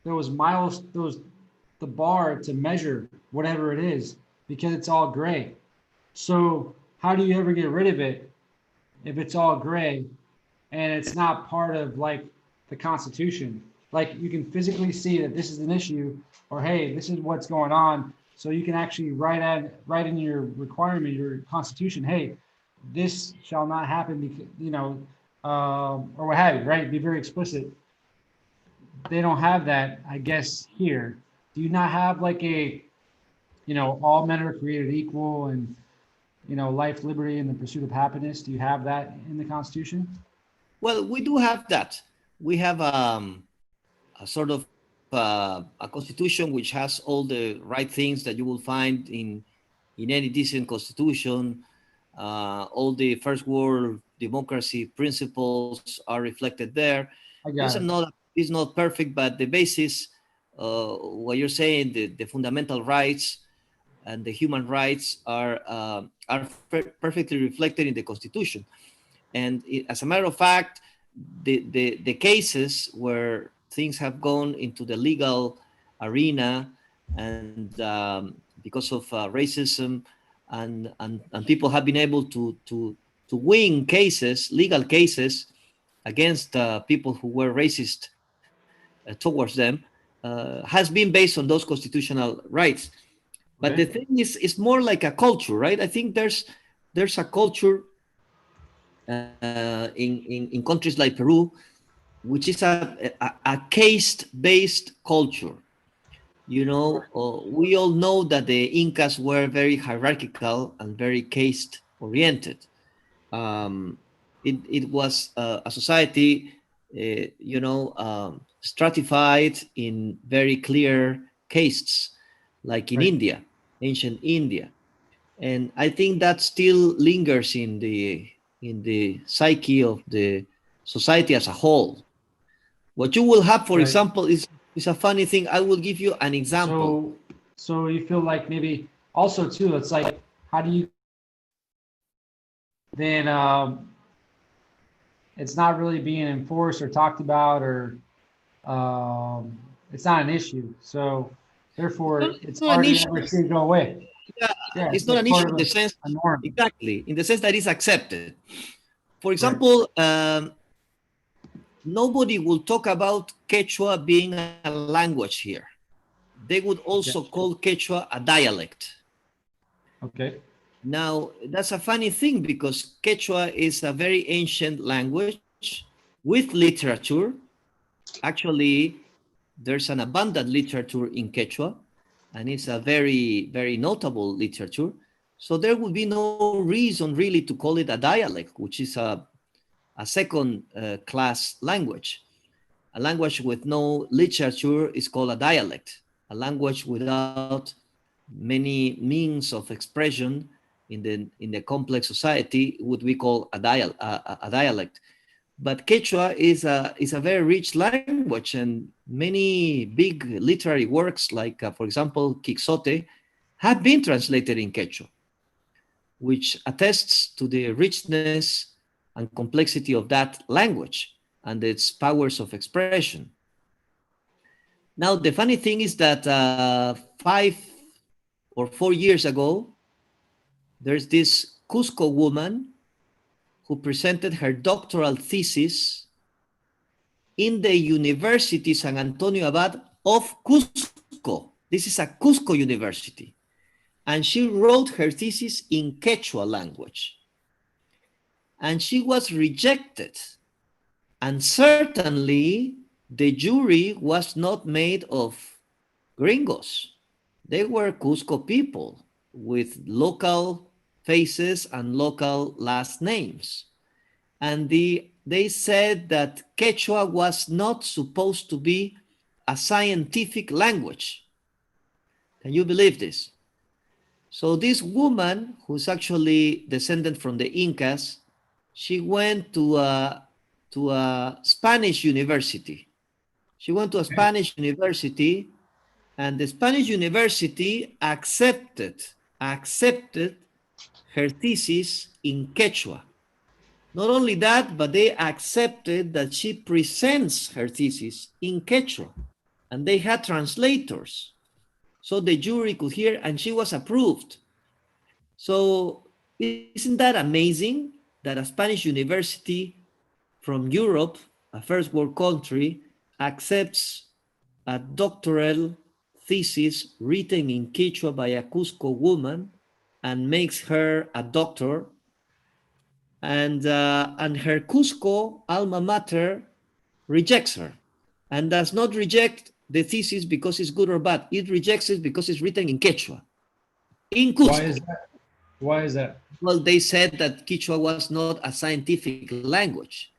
miles, those the bar to measure whatever it is because it's all gray. So how do you ever get rid of it if it's all gray and it's not part of like the Constitution? Like you can physically see that this is an issue, or hey, this is what's going on. So you can actually write in your requirement, your Constitution, hey, this shall not happen because or what have you, right? Be very explicit. They don't have that, I guess, here. Do you not have like a, all men are created equal and, life, liberty, and the pursuit of happiness? Do you have that in the Constitution? Well, we do have that. We have a sort of a constitution which has all the right things that you will find in any decent constitution. All the first world democracy principles are reflected there. I got it. It's not perfect, but the basis, what you're saying, the fundamental rights and the human rights are perfectly reflected in the constitution. And as a matter of fact, the cases where things have gone into the legal arena and because of racism and people have been able to win cases, legal cases against people who were racist towards them, has been based on those constitutional rights. But the Okay. thing is, it's more like a culture, right? I think there's a culture in countries like Peru, which is a caste-based culture. You know, we all know that the Incas were very hierarchical and very caste-oriented. Um, it was a society, stratified in very clear castes, like in Right. India, ancient India, and I think that still lingers in the psyche of the society as a whole. What you will have, for Right. example, is a funny thing. I will give you an example. So you feel like maybe also too, it's like, how do you then it's not really being enforced or talked about, or it's not an issue. So therefore, It's it's not an hard to issue. ever see it go away. Yeah, Yeah, it's it's not like an issue part in of the sense, a norm. exactly, in the sense that it's accepted. For Right. example, nobody will talk about Quechua being a language here. They would also Okay. call Quechua a dialect. Okay. Now, that's a funny thing because Quechua is a very ancient language with literature. Actually, there's an abundant literature in Quechua, and it's a very, very notable literature. So there would be no reason really to call it a dialect, which is a second class language. A language with no literature is called a dialect. A language without many means of expression in the complex society would we call a dialect. But Quechua is a very rich language, and many big literary works, like, for example, Quixote, have been translated in Quechua, which attests to the richness and complexity of that language and its powers of expression. Now, the funny thing is that 5 or 4 years ago, there's this Cusco woman who presented her doctoral thesis in the University San Antonio Abad of Cusco. This is a Cusco university. And she wrote her thesis in Quechua language. And she was rejected. And certainly the jury was not made of gringos. They were Cusco people with local faces and local last names. And they said that Quechua was not supposed to be a scientific language. Can you believe this? So this woman, who's actually descended from the Incas, she went to a Spanish university. She went to a Spanish university, and the Spanish university accepted her thesis in Quechua. Not only that, but they accepted that she presents her thesis in Quechua, and they had translators, so the jury could hear, and she was approved. So isn't that amazing that a Spanish university from Europe, a first world country, accepts a doctoral thesis written in Quechua by a Cusco woman and makes her a doctor, and her Cusco alma mater rejects her, and does not reject the thesis because it's good or bad. It rejects it because it's written in Quechua, in Why is Cusco. that? Why is that? Well, they said that Quechua was not a scientific language,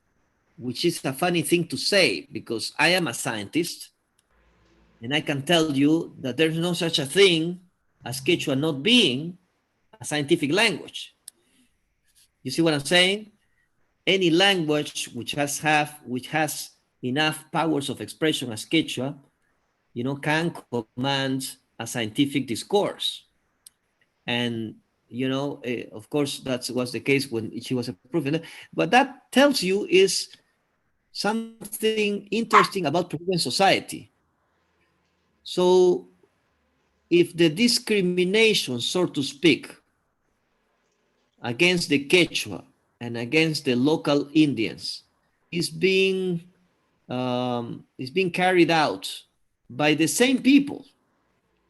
which is a funny thing to say because I am a scientist, and I can tell you that there's no such a thing as Quechua not being a scientific language. You see what I'm saying? Any language which has enough powers of expression as Quechua, can command a scientific discourse. And of course, that was the case when she was approved. But that tells you is something interesting about Peruvian society. So if the discrimination, so to speak, against the Quechua and against the local Indians is being carried out by the same people.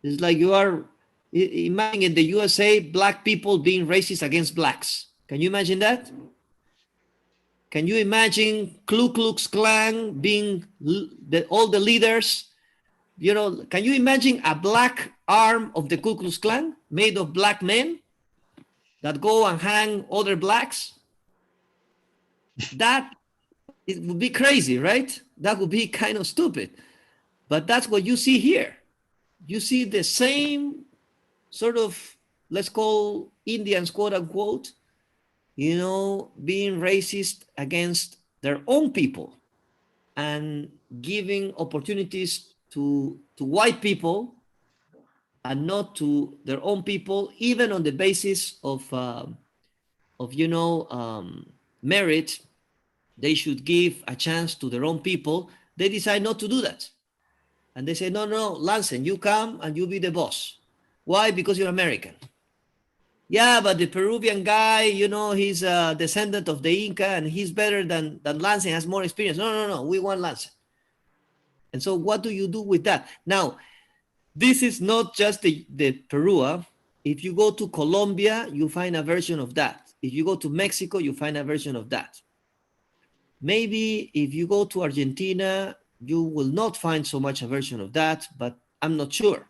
It's like you are imagining in the USA black people being racist against blacks. Can you imagine that? Can you imagine Ku Klux Klan being all the leaders? Can you imagine a black arm of the Ku Klux Klan made of black men that go and hang other blacks? That it would be crazy, right? That would be kind of stupid. But that's what you see here. You see the same sort of, let's call Indians, quote unquote, being racist against their own people. and giving opportunities to white people and not to their own people, even on the basis of merit. They should give a chance to their own people. They decide not to do that, and they say, no, no, Lancen, you come and you be the boss. Why? Because you're American. Yeah, but the Peruvian guy, he's a descendant of the Inca and he's better than Lancen, has more experience. No, no, no, we want Lancen. And so what do you do with that? Now, this is not just the Peru. If you go to Colombia, you find a version of that. If you go to Mexico, you find a version of that. Maybe if you go to Argentina, you will not find so much a version of that, but I'm not sure.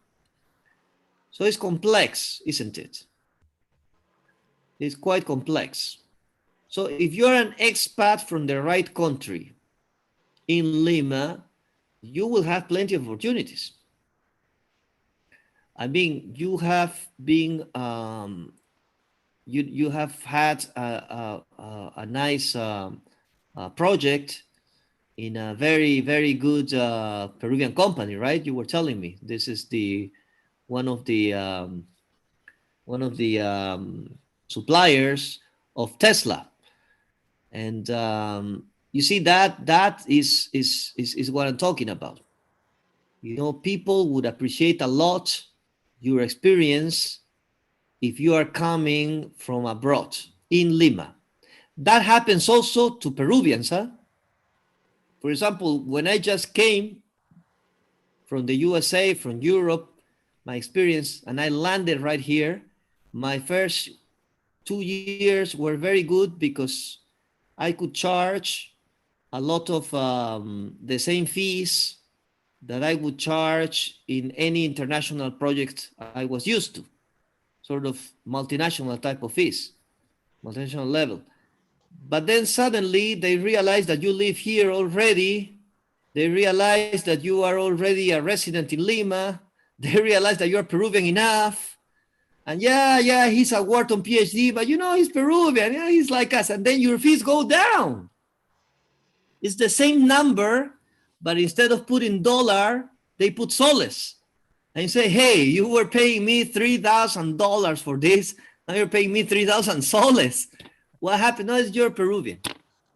So it's complex, isn't it? It's quite complex. So if you're an expat from the right country in Lima, you will have plenty of opportunities. I mean, you have been, you have had a nice project in a very, very good Peruvian company, right? You were telling me this is one of the suppliers of Tesla, and you see that is what I'm talking about. People would appreciate a lot your experience if you are coming from abroad in Lima. That happens also to Peruvians, huh? For example, when I just came from the USA, from Europe, my experience, and I landed right here, my first 2 years were very good because I could charge a lot of the same fees that I would charge in any international project I was used to, sort of multinational type of fees, multinational level. But then suddenly they realize that you live here already. They realize that you are already a resident in Lima. They realize that you're Peruvian enough. And yeah, he's a Wharton PhD, but he's Peruvian. Yeah, he's like us. And then your fees go down. It's the same number, but instead of putting dollar, they put soles. And you say, hey, you were paying me $3,000 for this. Now you're paying me 3,000 soles. What happened? No, it's you're Peruvian.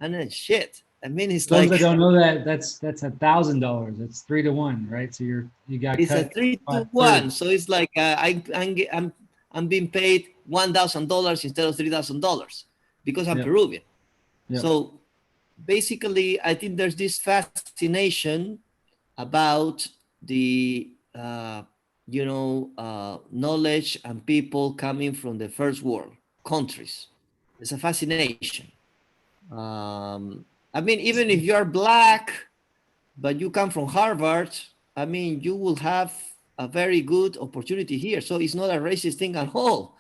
And then shit. I mean, it's Those like, that don't know that's $1,000. That's 3 to 1, right? So you got it's a cut 3 to 1. So it's like I'm being paid $1,000 instead of $3,000 because I'm Yep. Peruvian. Yep. So basically, I think there's this fascination about the knowledge and people coming from the first world countries. It's a fascination. I mean, even if you're black, but you come from Harvard, I mean, you will have a very good opportunity here. So it's not a racist thing at all.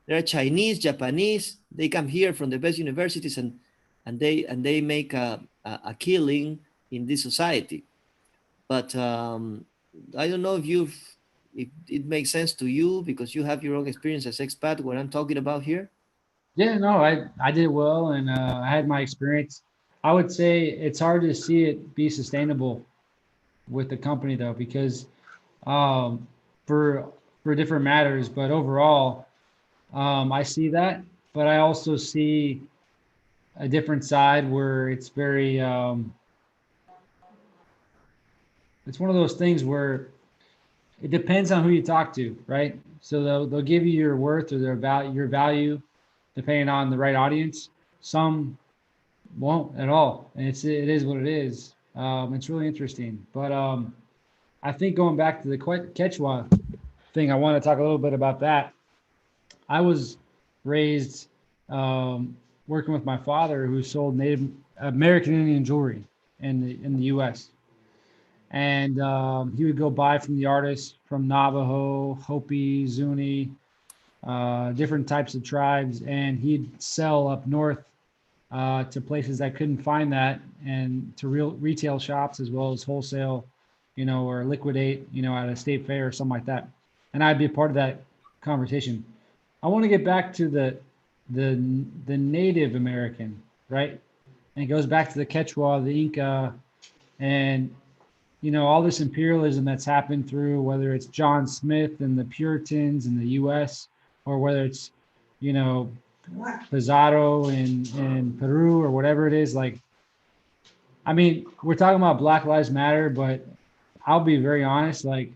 There are Chinese, Japanese, they come here from the best universities and they make a killing in this society. But I don't know if it makes sense to you because you have your own experience as expat, what I'm talking about here. Yeah, no, I did well, and I had my experience. I would say it's hard to see it be sustainable with the company though, because um, for different matters, but overall, I see that. But I also see a different side where it's very it's one of those things where it depends on who you talk to, right? So they'll give you your worth or your value depending on the right audience. Some won't at all, and it is what it is. It's really interesting, but I think going back to the Quechua thing, I want to talk a little bit about that. I was raised working with my father, who sold Native American Indian jewelry in the U.S. And he would go buy from the artists from Navajo, Hopi, Zuni, different types of tribes, and he'd sell up north to places that couldn't find that, and to real retail shops as well as wholesale, or liquidate, at a state fair or something like that. And I'd be a part of that conversation. I want to get back to the Native American, right? And it goes back to the Quechua, the Inca, And all this imperialism that's happened through, whether it's John Smith and the Puritans in the U.S., or whether it's you know Pizarro in Peru, or whatever it is. Like, I mean, we're talking about Black Lives Matter, but I'll be very honest. Like,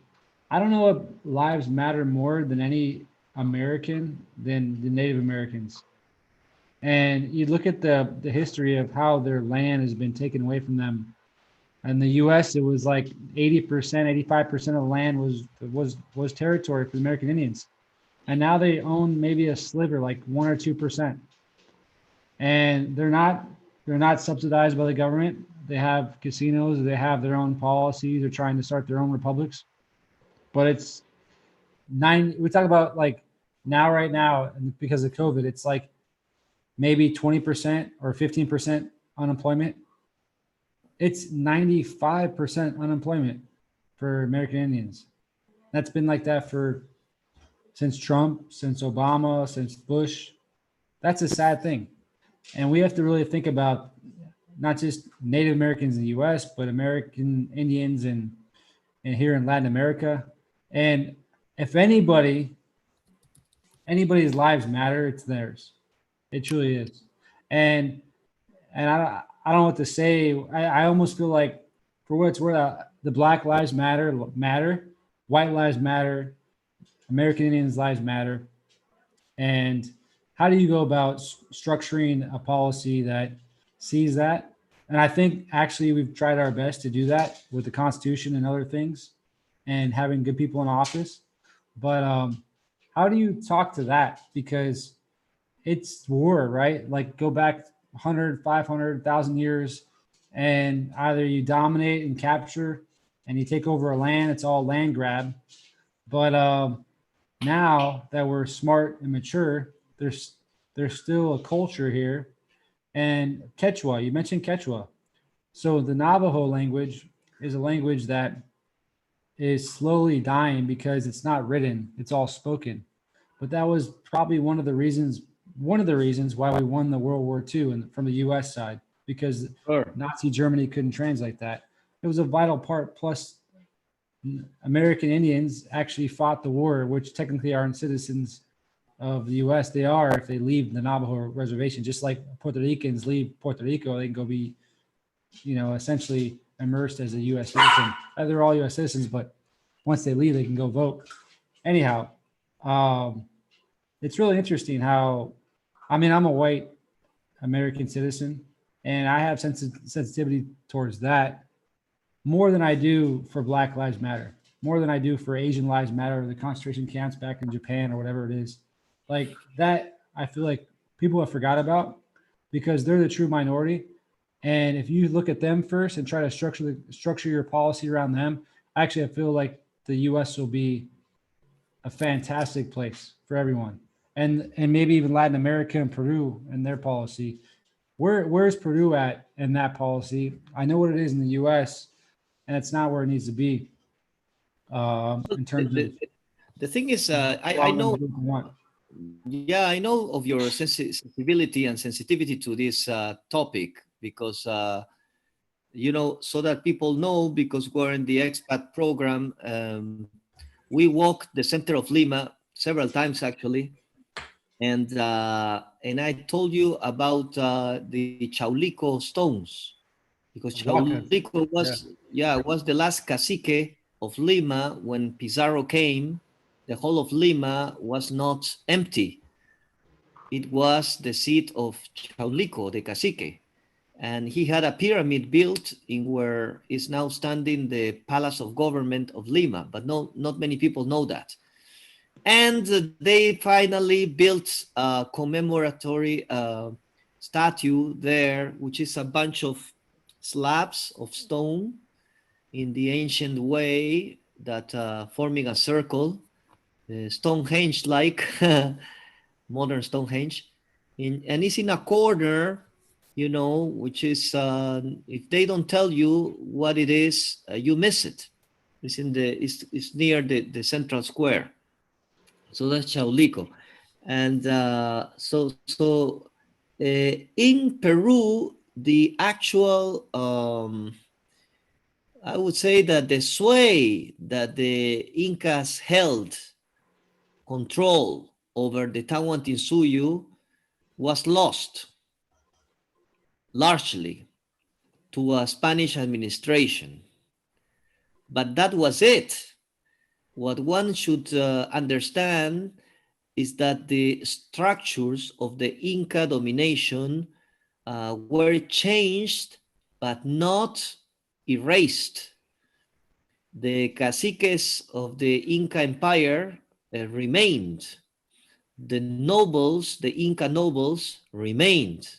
I don't know what lives matter more than any American than the Native Americans. And you look at the history of how their land has been taken away from them. In the U.S., it was like 80%, 85% of the land was territory for the American Indians, and now they own maybe a sliver, like 1 or 2%, and they're not subsidized by the government. They have casinos, they have their own policies. They're trying to start their own republics, but it's nine. We talk about like now, right now, and because of COVID, it's like maybe 20% or 15% unemployment. It's 95% unemployment for American Indians. That's been like that for since Trump, since Obama, since Bush. That's a sad thing. And we have to really think about not just Native Americans in the US, but American Indians and here in Latin America. And if anybody's lives matter, it's theirs. It truly is. And I don't know what to say. I almost feel like, for what it's worth, the Black Lives matter, White Lives Matter, American Indians lives matter. And how do you go about structuring a policy that sees that? And I think actually we've tried our best to do that with the Constitution and other things, and having good people in office. But how do you talk to that? Because it's war, right? Like, go back 100, 500,000 years, and either you dominate and capture and you take over a land, it's all land grab. But now that we're smart and mature, there's still a culture here. And Quechua, you mentioned Quechua. So the Navajo language is a language that is slowly dying because it's not written, it's all spoken. But that was probably one of the reasons why we won the World War II from the US side, because Sure. Nazi Germany couldn't translate that. It was a vital part. Plus, American Indians actually fought the war, which technically aren't citizens of the U.S. They are if they leave the Navajo reservation, just like Puerto Ricans leave Puerto Rico, they can go be, essentially immersed as a U.S. citizen. They're all U.S. citizens, but once they leave, they can go vote. Anyhow, um, it's really interesting how, I mean, I'm a white American citizen, and I have sensitivity towards that more than I do for Black Lives Matter, more than I do for Asian Lives Matter or the concentration camps back in Japan or whatever it is. Like that, I feel like people have forgot about, because they're the true minority. And if you look at them first and try to structure your policy around them, actually, I feel like the U.S. will be a fantastic place for everyone, and maybe even Latin America and Peru and their policy. Where's Peru at in that policy? I know what it is in the U.S., and it's not where it needs to be, So in terms of the thing is, I allowing them know, to do what they want. yeah, I know of your sensibility and sensitivity to this topic, because so that people know, because we're in the expat program. We walked the center of Lima several times actually, and I told you about the Chaulico stones, because Waka, Chaulico yeah. was the last cacique of Lima when Pizarro came. The whole of Lima was not empty. It was the seat of Chaulico, the cacique, and he had a pyramid built in where is now standing the Palace of Government of Lima. But no, not many people know that. And they finally built a commemoratory statue there, which is a bunch of slabs of stone in the ancient way, that forming a circle, Stonehenge like, modern Stonehenge. And it's in a corner, which is, if they don't tell you what it is, you miss it. It's near the central square. So that's Chaulico. And in Peru, the actual I would say that the sway that the Incas held control over the Tahuantinsuyo was lost largely to a Spanish administration. But that was it. What one should understand is that the structures of the Inca domination were changed but not erased. The caciques of the Inca Empire remained. The nobles, the Inca nobles, remained.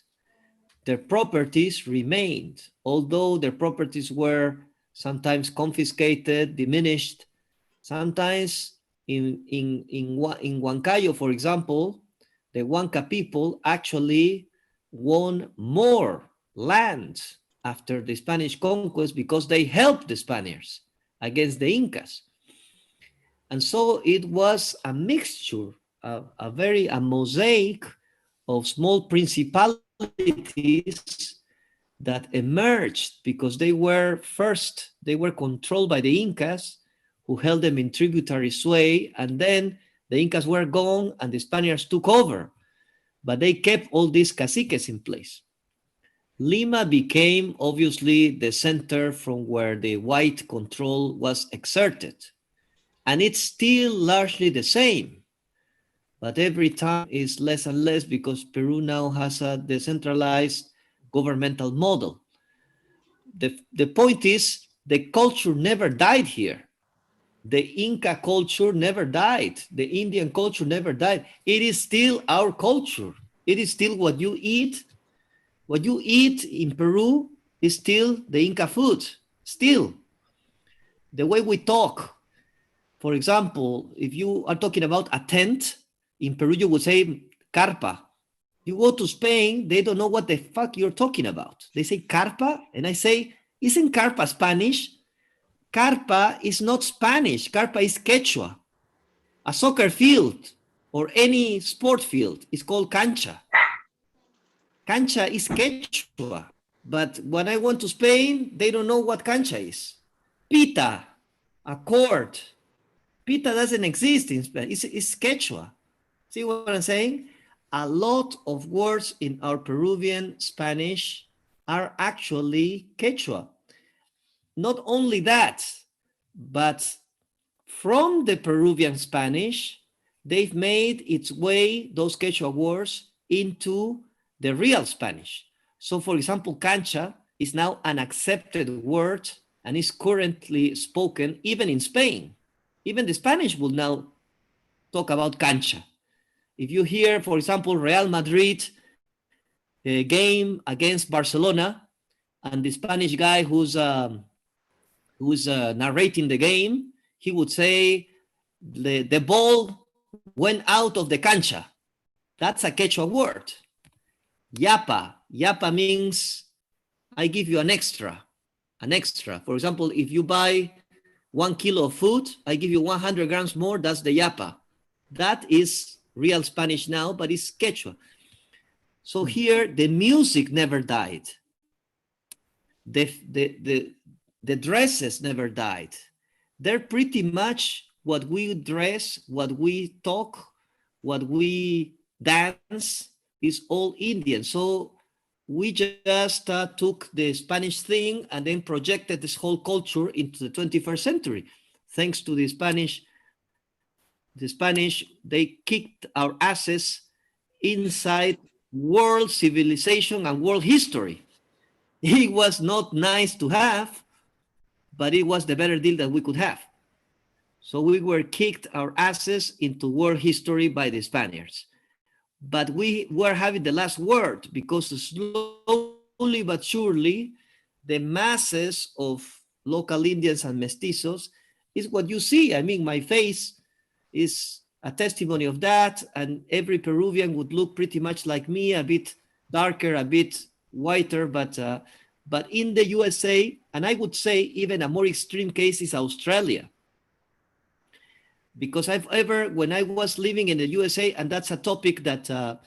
Their properties remained, although their properties were sometimes confiscated, diminished. Sometimes in Huancayo, for example, the Huanca people actually won more land after the Spanish conquest because they helped the Spaniards against the Incas. And so it was a mixture, a mosaic of small principalities that emerged because they were controlled by the Incas, who held them in tributary sway, and then the Incas were gone and the Spaniards took over. But they kept all these caciques in place. Lima became obviously the center from where the white control was exerted. And it's still largely the same. But every time is less and less because Peru now has a decentralized governmental model. The point is, the culture never died here. The Inca culture never died. The Indian culture never died. It is still our culture. It is still what you eat. What you eat in Peru is still the Inca food. Still. The way we talk. For example, if you are talking about a tent, in Peru you would say carpa. You go to Spain, they don't know what the fuck you're talking about. They say carpa, and I say, isn't carpa Spanish? Carpa is not Spanish. Carpa is Quechua. A soccer field or any sport field is called cancha. Cancha is Quechua. But when I went to Spain, they don't know what cancha is. Pita, a court. Pita doesn't exist in Spain. It's Quechua. See what I'm saying? A lot of words in our Peruvian Spanish are actually Quechua. Not only that, but from the Peruvian Spanish, they've made its way, those Quechua words, into the real Spanish. So for example, cancha is now an accepted word and is currently spoken even in Spain. Even the Spanish will now talk about cancha. If you hear, for example, Real Madrid game against Barcelona, and the Spanish guy who's narrating the game, he would say the ball went out of the cancha. That's a Quechua word. Yapa. Yapa means I give you an extra. An extra. For example, if you buy 1 kilo of food, I give you 100 grams more. That's the yapa. That is real Spanish now, but it's Quechua. So here, the music never died. The dresses never died. They're pretty much what we dress, what we talk, what we dance is all Indian. So we just took the Spanish thing and then projected this whole culture into the 21st century. Thanks to the Spanish, they kicked our asses inside world civilization and world history. It was not nice to have, but it was the better deal that we could have. So we were kicked our asses into world history by the Spaniards. But we were having the last word because slowly but surely, the masses of local Indians and mestizos is what you see. I mean, my face is a testimony of that, and every Peruvian would look pretty much like me, a bit darker, a bit whiter, but in the USA, and I would say even a more extreme case is Australia. Because when I was living in the USA, and that's a topic that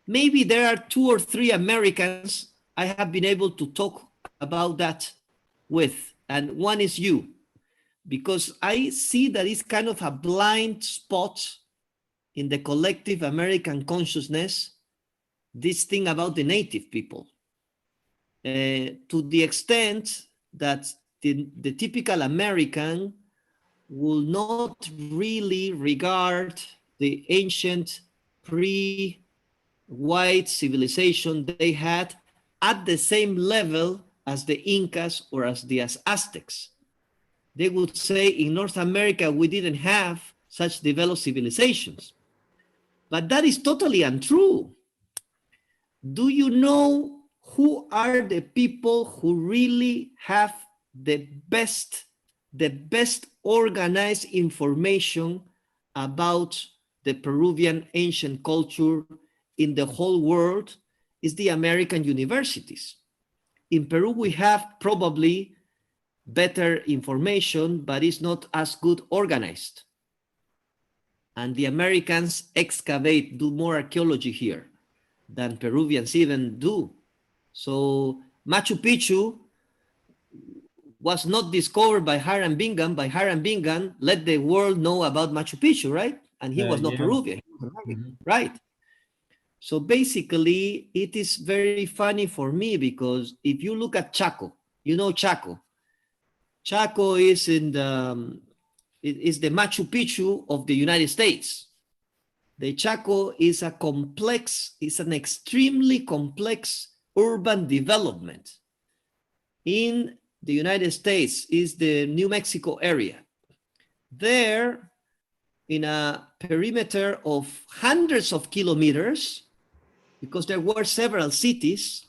maybe there are 2 or 3 Americans I have been able to talk about that with. and one is you, because I see that it's kind of a blind spot in the collective American consciousness, this thing about the native people, to the extent that the typical American will not really regard the ancient pre-white civilization they had at the same level as the Incas or as the Aztecs. They would say in North America, we didn't have such developed civilizations. But that is totally untrue. Do you know who are the people who really have the best organized information about the Peruvian ancient culture in the whole world? Is the American universities. In Peru, we have probably better information, but it's not as good organized. And the Americans excavate, do more archaeology here than Peruvians even do. So Machu Picchu was not discovered by Hiram Bingham. By Hiram Bingham, let the world know about Machu Picchu, right? And he was not Peruvian, he was American, right? So basically, it is very funny for me because if you look at Chaco, you know Chaco. Chaco is in the is the Machu Picchu of the United States. The Chaco is a complex, is an extremely complex urban development. In the United States is the New Mexico area. There, in a perimeter of hundreds of kilometers, because there were several cities,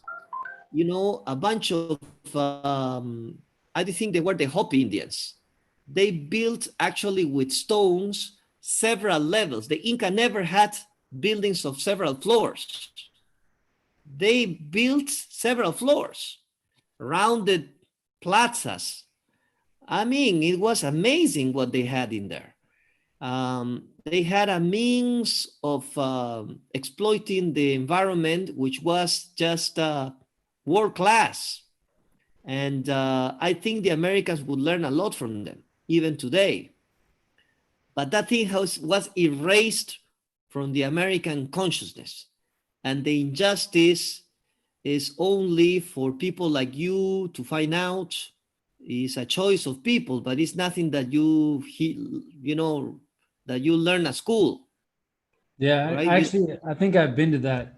you know, a bunch of, I think they were the Hopi Indians. They built actually with stones several levels. The Inca never had buildings of several floors. They built several floors, rounded plazas. I mean, it was amazing what they had in there. They had a means of exploiting the environment, which was just world class. And I think the Americans would learn a lot from them, even today. But that thing was erased from the American consciousness. And the injustice is only for people like you to find out. It's a choice of people, but it's nothing that you know, that you learn at school. Yeah, right? I think I've been to that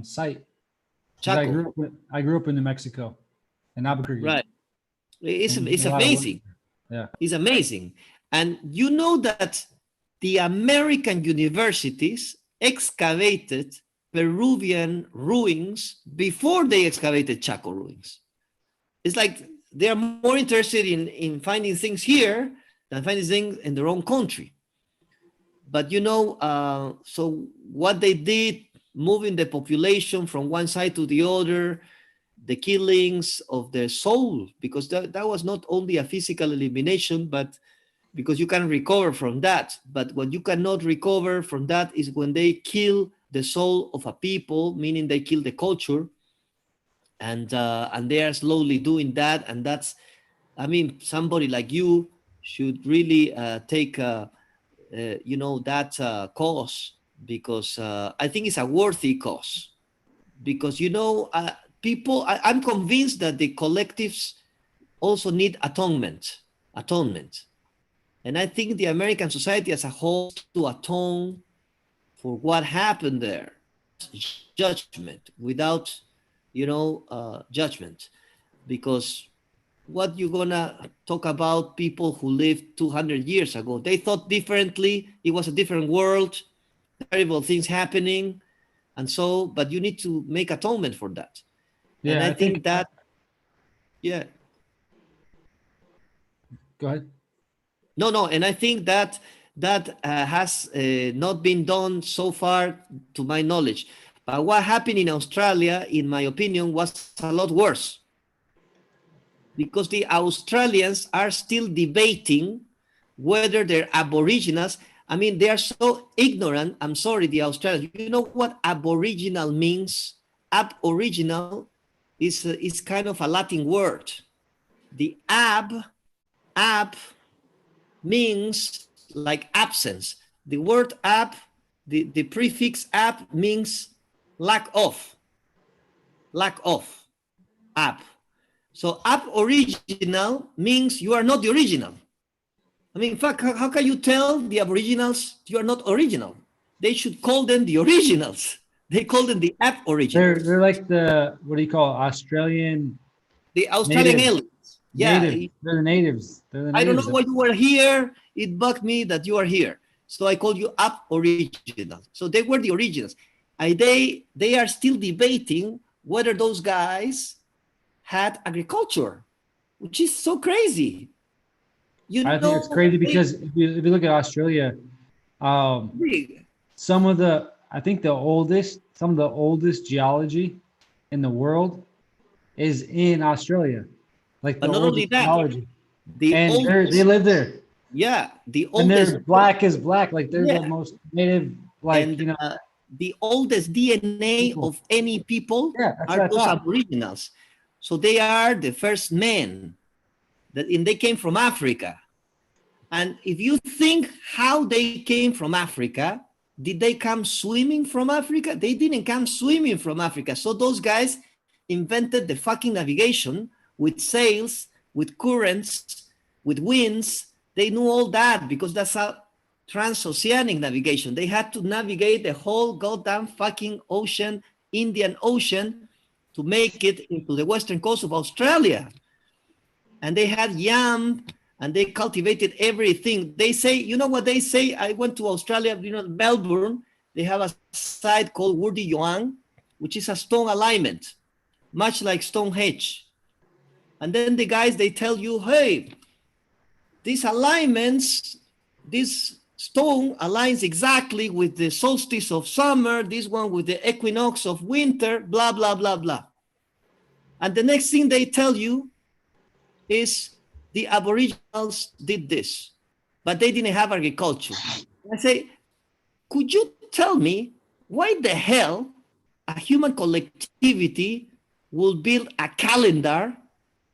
site. I Chaco. I grew up in New Mexico, in Albuquerque. Right. It's And a lot of amazing. Yeah. It's amazing. And you know that the American universities excavated Peruvian ruins before they excavated Chaco ruins. It's like they're more interested in finding things here than finding things in their own country. But you know, so what they did, moving the population from one side to the other, the killings of the soul, because that was not only a physical elimination, but because you can recover from that. But what you cannot recover from that is when they kill the soul of a people, meaning they kill the culture, and they are slowly doing that. And that's, I mean, somebody like you should really take, you know, that cause, because I think it's a worthy cause. Because, you know, people, I'm convinced that the collectives also need atonement. And I think the American society as a whole to atone for what happened there. Judgment without, you know, judgment. Because what you gonna talk about people who lived 200 years ago? They thought differently. It was a different world, terrible things happening. And so, but you need to make atonement for that. Yeah, and I think that, yeah. Go ahead. No, and I think that has not been done so far, to my knowledge. But what happened in Australia, in my opinion, was a lot worse. Because the Australians are still debating whether they're Aboriginals. I mean, they are so ignorant. I'm sorry, the Australians. You know what Aboriginal means? Aboriginal is kind of a Latin word. the ab means like absence. The word ab, the prefix ab means lack of, ab. So aboriginal means you are not the original. I mean, in fact, how can you tell the Aboriginals you are not original? They should call them the originals. They call them the aboriginals. They're like the, what do you call it? Australian The Australian native, aliens. Yeah, native. They're the natives. They're the I don't natives. know why you were here. It bugged me that you are here. So I called you aboriginal. So they were the originals. They are still debating whether those guys had agriculture, which is so crazy. You I think it's know, crazy because if you look at Australia, some of the, I think some of the oldest geology in the world is in Australia, like the but not only oldest that, geology, the and they oldest, live there, yeah, the and oldest, they're black as black, like they're the yeah, most native, like and the oldest DNA people. of any people Yeah, that's are what I those thought. aboriginals. So they are the first men and they came from Africa. And if you think how they came from Africa, did they come swimming from Africa? They didn't come swimming from Africa. So those guys invented the fucking navigation with sails, with currents, with winds. They knew all that because that's how transoceanic navigation. They had to navigate the whole goddamn fucking ocean, Indian Ocean, to make it into the western coast of Australia. And they had yam and they cultivated everything. They say, you know what they say? I went to Australia, Melbourne. They have a site called Wurdi Yuang, which is a stone alignment, much like Stonehenge. And then the guys, they tell you, hey, these alignments, this stone aligns exactly with the solstice of summer, this one with the equinox of winter, blah, blah, blah, blah. And the next thing they tell you is the Aboriginals did this, but they didn't have agriculture. I say, could you tell me why the hell a human collectivity will build a calendar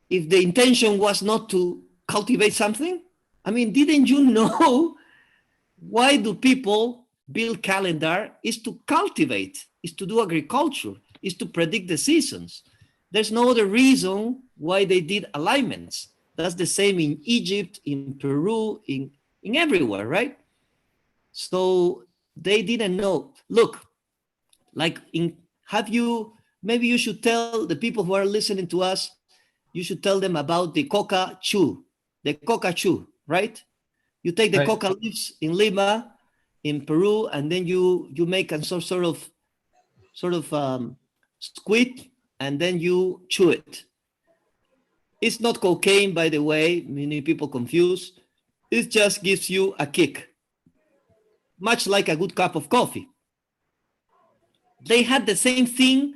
if the intention was not to cultivate something? I mean, didn't you know why do people build calendar? Is to cultivate, is to do agriculture, is to predict the seasons. There's no other reason why they did alignments. That's the same in Egypt, in Peru, in everywhere, right? So they didn't know. Look, like maybe you should tell the people who are listening to us, you should tell them about the coca chew, right? You take the Right. coca leaves in Lima, in Peru, and then you make a sort of squid, and then you chew it. It's not cocaine, by the way. Many people confuse. It just gives you a kick, much like a good cup of coffee. They had the same thing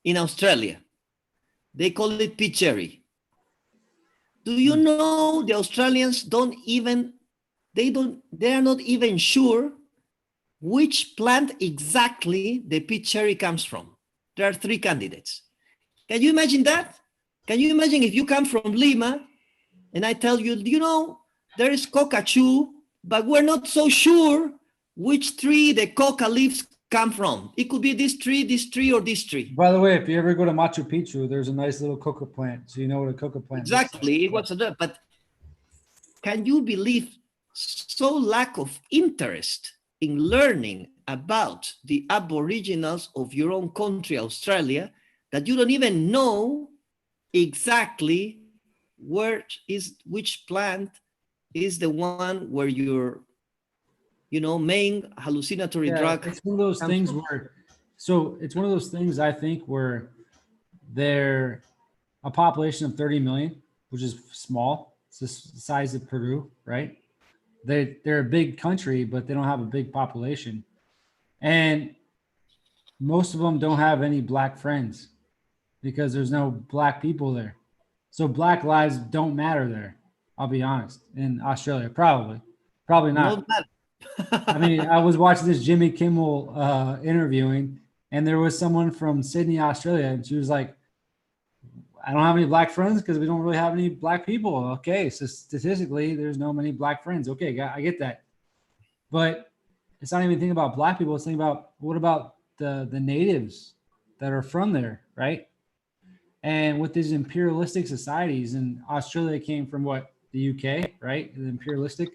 in Australia. They call it peach cherry. Do you know the Australians they are not even sure which plant exactly the peach cherry comes from. There are 3 candidates. Can you imagine that? Can you imagine if you come from Lima and I tell you, there is coca chew, but we're not so sure which tree the coca leaves come from. It could be this tree, or this tree. By the way, if you ever go to Machu Picchu, there's a nice little coca plant, so you know what a coca plant Exactly. looks like. It was but can you believe so lack of interest in learning about the aboriginals of your own country, Australia, that you don't even know exactly which plant is the one where your main hallucinatory Yeah, drug it's one of those comes things from. it's one of those things I think where they're a population of 30 million, which is small. It's the size of Peru, right? They're a big country, but they don't have a big population. And most of them don't have any black friends because there's no black people there. So black lives don't matter there. I'll be honest. In Australia, probably Not not. I that. mean, I was watching this Jimmy Kimmel interviewing, and there was someone from Sydney, Australia, and she was like, I don't have any black friends because we don't really have any black people. Okay, so statistically, there's no many black friends. Okay, I get that, but it's not even thinking about black people. It's thinking about what about the natives that are from there, right? And with these imperialistic societies, and Australia came from what, the UK, right? The imperialistic,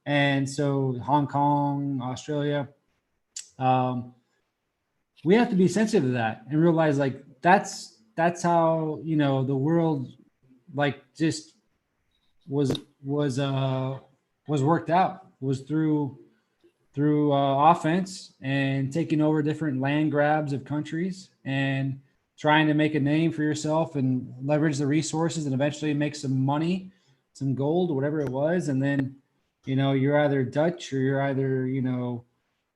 and so Hong Kong, Australia. Um, we have to be sensitive to that and realize like that's how the world like just was was uh was worked out was through offense and taking over different land grabs of countries and trying to make a name for yourself and leverage the resources and eventually make some money, some gold, whatever it was. And then, you're either Dutch or you're either,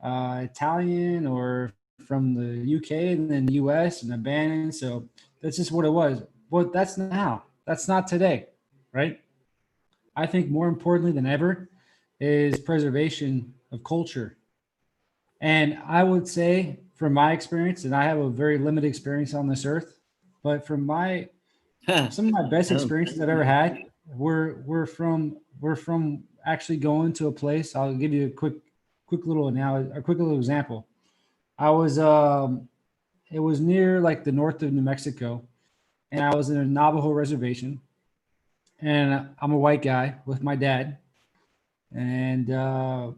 Italian or from the UK and then US and abandoned. So that's just what it was. But that's not now. That's not today, right? I think more importantly than ever is preservation of culture. And I would say, from my experience, and I have a very limited experience on this earth, but from my some of my best experiences I've ever had were from actually going to a place. I'll give you a quick little analogy, a quick little example. I was it was near like the north of New Mexico, and I was in a Navajo reservation, and I'm a white guy with my dad, and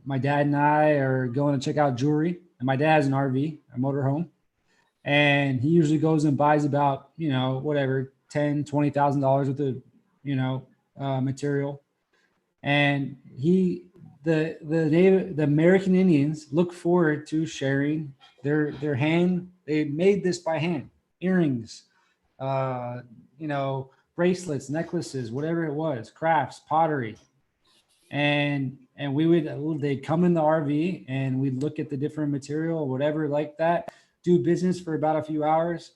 my dad and I are going to check out jewelry. And my dad has an RV, a motorhome, and he usually goes and buys about whatever $10,000-$20,000 worth of material. And the American Indians look forward to sharing their hand. They made this by hand, earrings, uh, bracelets, necklaces, whatever it was, crafts, pottery, and they'd come in the RV and we'd look at the different material or whatever like that, do business for about a few hours,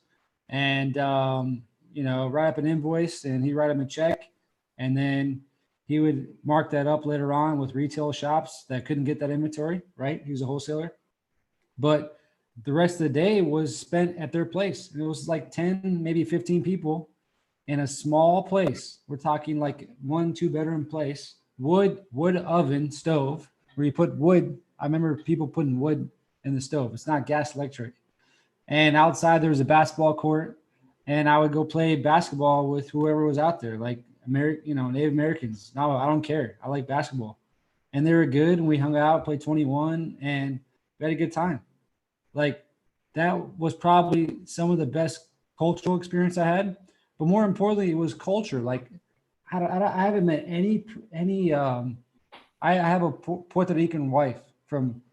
and write up an invoice, and he'd write him a check, and then he would mark that up later on with retail shops that couldn't get that inventory, right? He was a wholesaler, but the rest of the day was spent at their place. And it was like 10, maybe 15 people in a small place. We're talking like 1-2 bedroom place, wood oven stove where you put wood. I remember people putting wood in the stove. It's not gas electric. And outside there was a basketball court, and I would go play basketball with whoever was out there, like Native Americans. No, I don't care. I like basketball, and they were good. And we hung out, played 21, and we had a good time. Like that was probably some of the best cultural experience I had. But more importantly, it was culture. Like I haven't met any. I have a Puerto Rican wife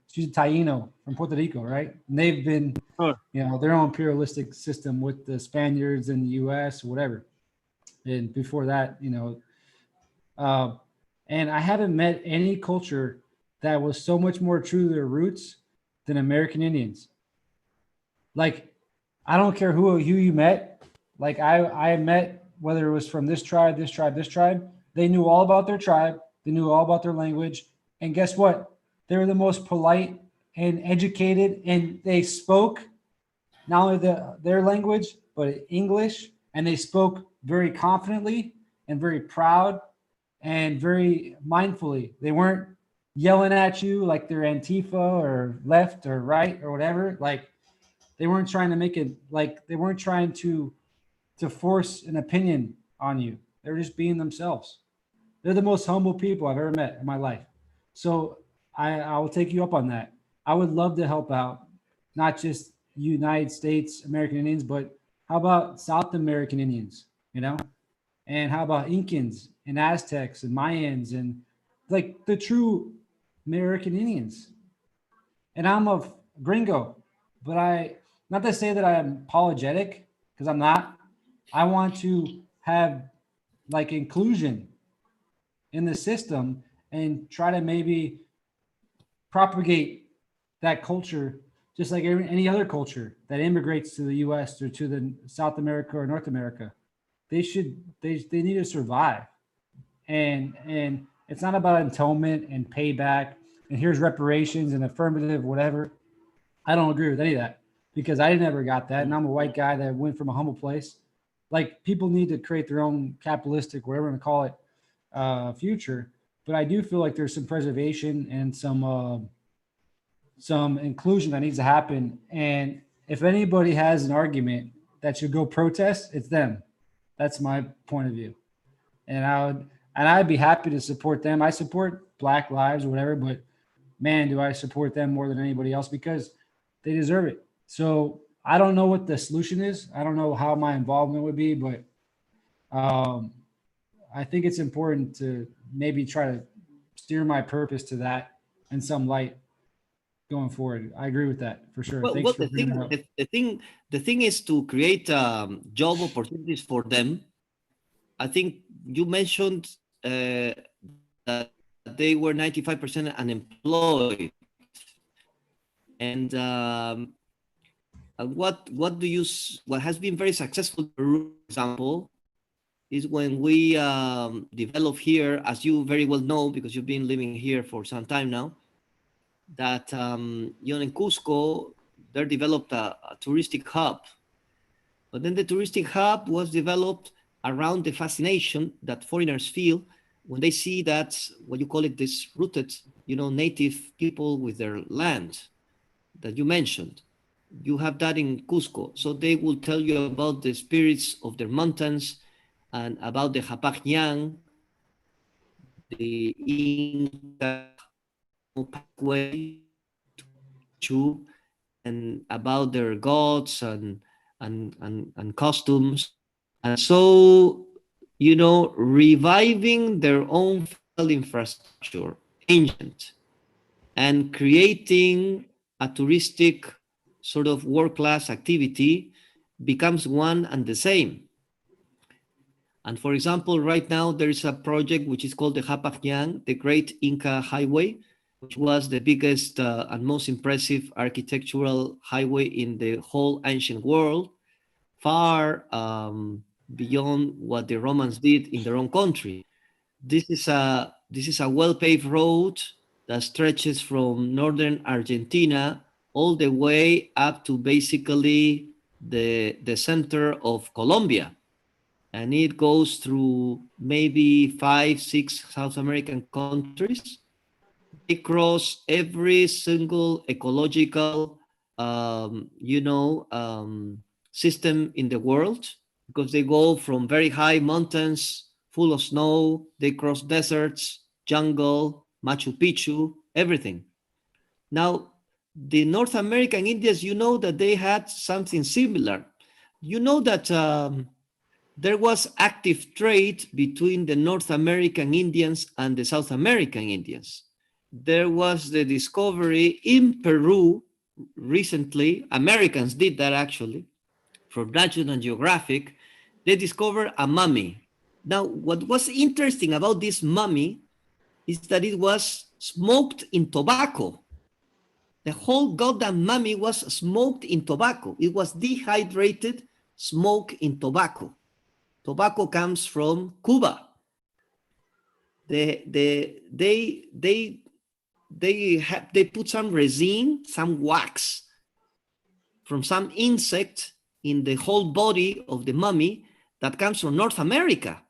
she's a Taino from Puerto Rico, right? And they've been, Sure. their own imperialistic system with the Spaniards in the U.S. or whatever. And before that, uh, and I haven't met any culture that was so much more true to their roots than American Indians. Like, I don't care who you met. Like I met, whether it was from this tribe, this tribe, this tribe, they knew all about their tribe. They knew all about their language. And guess what? They were the most polite and educated, and they spoke not only their language, but English. And they spoke very confidently and very proud and very mindfully. They weren't yelling at you like they're Antifa or left or right or whatever. Like they weren't trying to make it, like they weren't trying to force an opinion on you. They're just being themselves. They're the most humble people I've ever met in my life. So I will take you up on that. I would love to help out, not just United States American Indians, but how about South American Indians, And how about Incans and Aztecs and Mayans and like the true American Indians? And I'm a gringo, but not to say that I'm apologetic, because I'm not. I want to have like inclusion in the system and try to maybe propagate that culture, just like any other culture that immigrates to the U.S. or to the South America or North America. They need to survive, and it's not about atonement and payback and here's reparations and affirmative whatever. I don't agree with any of that because I never got that, and I'm a white guy that went from a humble place, like people need to create their own capitalistic, whatever you want to call it, future. But I do feel like there's some preservation and some inclusion that needs to happen. And if anybody has an argument that should go protest, it's them. That's my point of view. And I'd be happy to support them. I support Black Lives or whatever, but man, do I support them more than anybody else because they deserve it. So I don't know what the solution is. I don't know how my involvement would be, but I think it's important to maybe try to steer my purpose to that in some light going forward. I agree with that for sure. Thanks for bringing that up. The thing is to create job opportunities for them. I think you mentioned that they were 95% unemployed, and what has been very successful, for example, is when we develop here, as you very well know because you've been living here for some time now, that in Cusco, they developed a touristic hub. But then the touristic hub was developed around the fascination that foreigners feel when they see that, what you call it, this rooted, native people with their land that you mentioned. You have that in Cusco. So they will tell you about the spirits of their mountains and about the Hapagñan, the Inca pathway to, and about their gods and costumes. And so, reviving their own infrastructure, ancient, and creating a touristic sort of world-class activity becomes one and the same. And for example, right now there is a project which is called the Hapagñan, the Great Inca Highway, which was the biggest and most impressive architectural highway in the whole ancient world, far beyond what the Romans did in their own country. This is a well-paved road that stretches from northern Argentina all the way up to basically the center of Colombia. And it goes through system 5-6 South American countries. They cross every single ecological, system in the world, because they go from very high mountains full of snow, they cross deserts, jungle, Machu Picchu, everything. Now, the North American Indians, that they had something similar. That there was active trade between the North American Indians and the South American Indians. There was the discovery in Peru recently, Americans did that actually, from National Geographic. They discovered a mummy. Now, what was interesting about this mummy is that it was smoked in tobacco. The whole goddamn mummy was smoked in tobacco. It was dehydrated, smoked in tobacco. Tobacco comes from Cuba. They put some resin, some wax from some insect in the whole body of the mummy that comes from North America.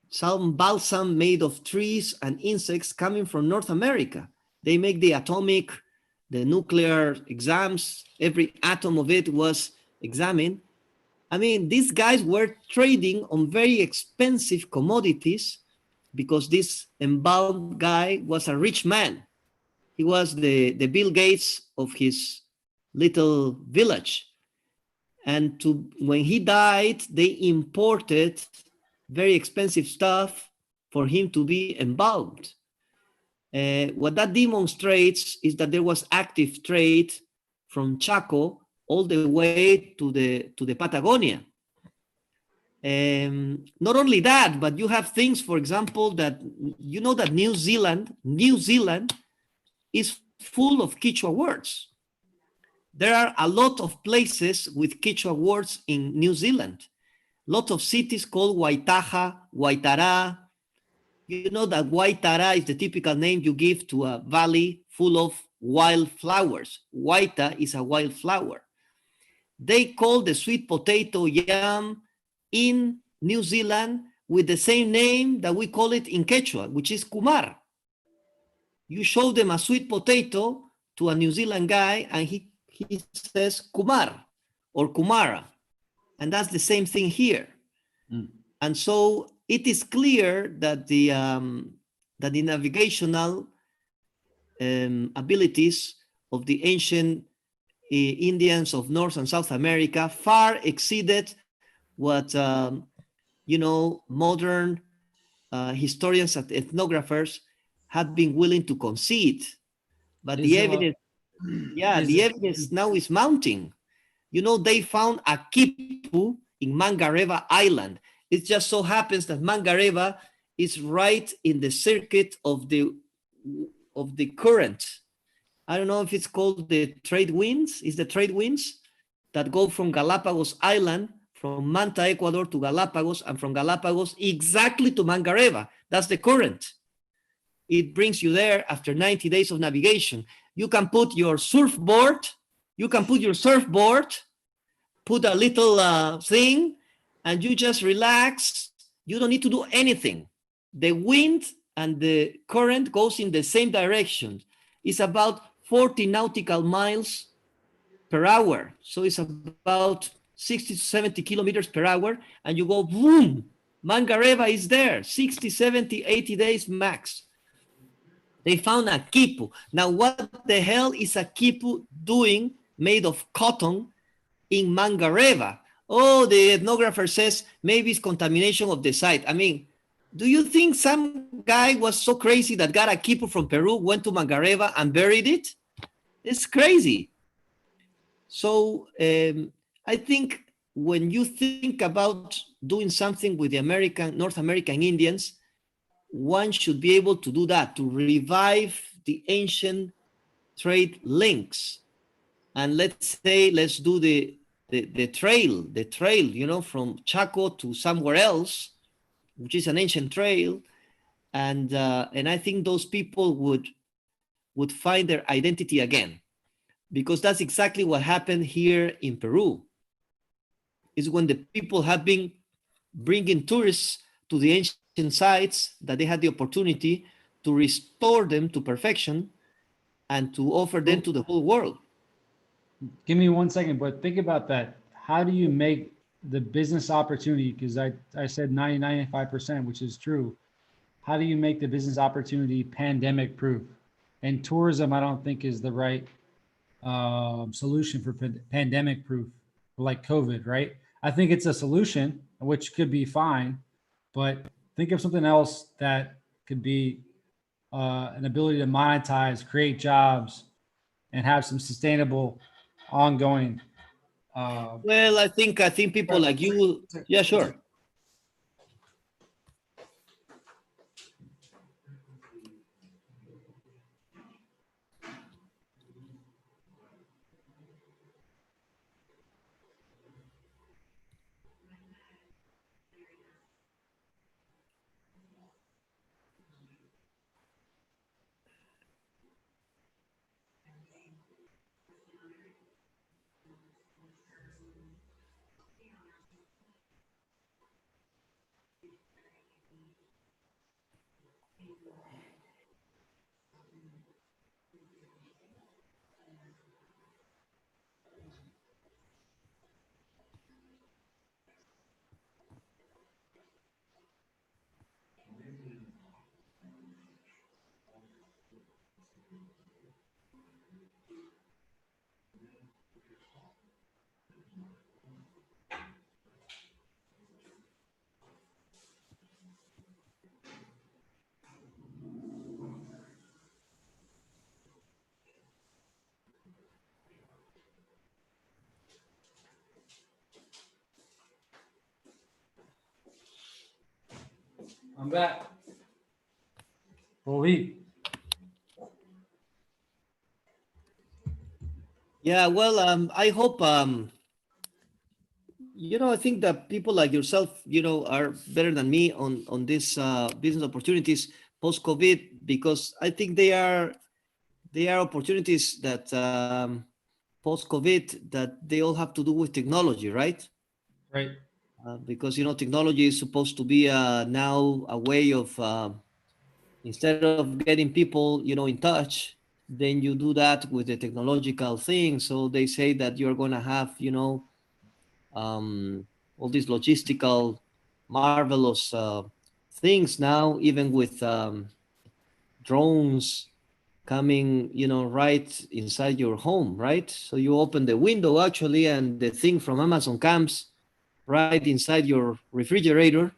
Some balsam made of trees and insects coming from North America. They make the nuclear exams. Every atom of it was examined. I mean, these guys were trading on very expensive commodities because this embalmed guy was a rich man. He was the Bill Gates of his little village. And when he died, they imported very expensive stuff for him to be embalmed. What that demonstrates is that there was active trade from Chaco all the way to the Patagonia. Not only that, but you have things, for example, that that New Zealand is full of Quechua words. There are a lot of places with Quechua words in New Zealand. A lot of cities called Waitaha, Waitara. You know that Waitara is the typical name you give to a valley full of wildflowers. Waita is a wildflower. They call the sweet potato yam in New Zealand with the same name that we call it in Quechua, which is kumar. You show them a sweet potato to a New Zealand guy and he says kumar or kumara. And that's the same thing here. Mm. And so it is clear that the navigational abilities of the ancient Indians of North and South America far exceeded what modern historians and ethnographers have been willing to concede. But the evidence, the evidence now is mounting. They found a quipu in Mangareva Island. It just so happens that Mangareva is right in the circuit of the current. I don't know if it's called the trade winds. It's the trade winds that go from Galapagos Island, from Manta, Ecuador to Galapagos, and from Galapagos exactly to Mangareva. That's the current. It brings you there after 90 days of navigation. You can put your surfboard, put a little thing, and you just relax. You don't need to do anything. The wind and the current goes in the same direction. It's about 40 nautical miles per hour. So it's about 60 to 70 kilometers per hour. And you go, boom, Mangareva is there, 60, 70, 80 days max. They found a quipu. Now, what the hell is a quipu doing made of cotton in Mangareva? Oh, the ethnographer says maybe it's contamination of the site. I mean, do you think some guy was so crazy that got a quipu from Peru, went to Mangareva and buried it? It's crazy. So I think when you think about doing something with the North American Indians, one should be able to do that, to revive the ancient trade links. And let's do the trail, from Chaco to somewhere else, which is an ancient trail. And I think those people would find their identity again, because that's exactly what happened here in Peru. Is when the people have been bringing tourists to the ancient sites that they had the opportunity to restore them to perfection and to offer them to the whole world. Give me 1 second, but think about that. How do you make the business opportunity? Because I said 95%, which is true. How do you make the business opportunity pandemic proof? And tourism, I don't think is the right solution for pandemic proof, like COVID, right? I think it's a solution, which could be fine, but think of something else that could be an ability to monetize, create jobs, and have some sustainable, ongoing. Well, I think people like you. Yeah, sure. I'm back. Volví. Yeah, well, I hope, I think that people like yourself, are better than me on these business opportunities post-COVID, because I think they are opportunities that post-COVID that they all have to do with technology, right? Right. Because technology is supposed to be now a way of instead of getting people in touch, then you do that with the technological thing. So they say that you're going to have um, all these logistical marvelous things now, even with drones coming right inside your home, right? So you open the window actually, and the thing from Amazon comes right inside your refrigerator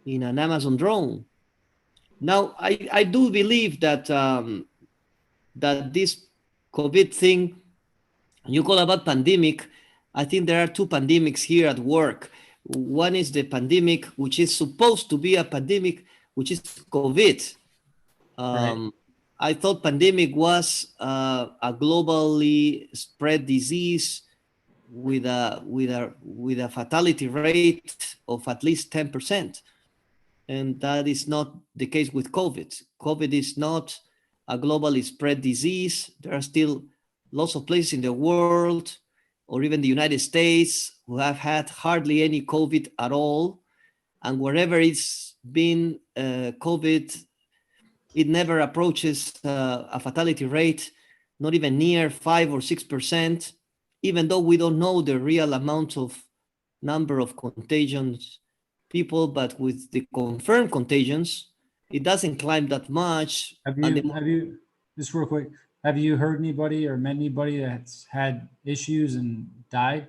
in an Amazon drone. Now I do believe that this COVID thing you call about pandemic, I think there are two pandemics here at work. One is the pandemic, which is supposed to be a pandemic, which is COVID. Right. Um, I thought pandemic was a globally spread disease with a fatality rate of at least 10%. And that is not the case with COVID. COVID is not a globally spread disease. There are still lots of places in the world, or even the United States, who have had hardly any COVID at all. And wherever it's been COVID, it never approaches a fatality rate, not even near 5 or 6%, even though we don't know the real amount of number of contagions people, but with the confirmed contagions, it doesn't climb that much. Have And you have you just real quick? Have you heard anybody or met anybody that's had issues and died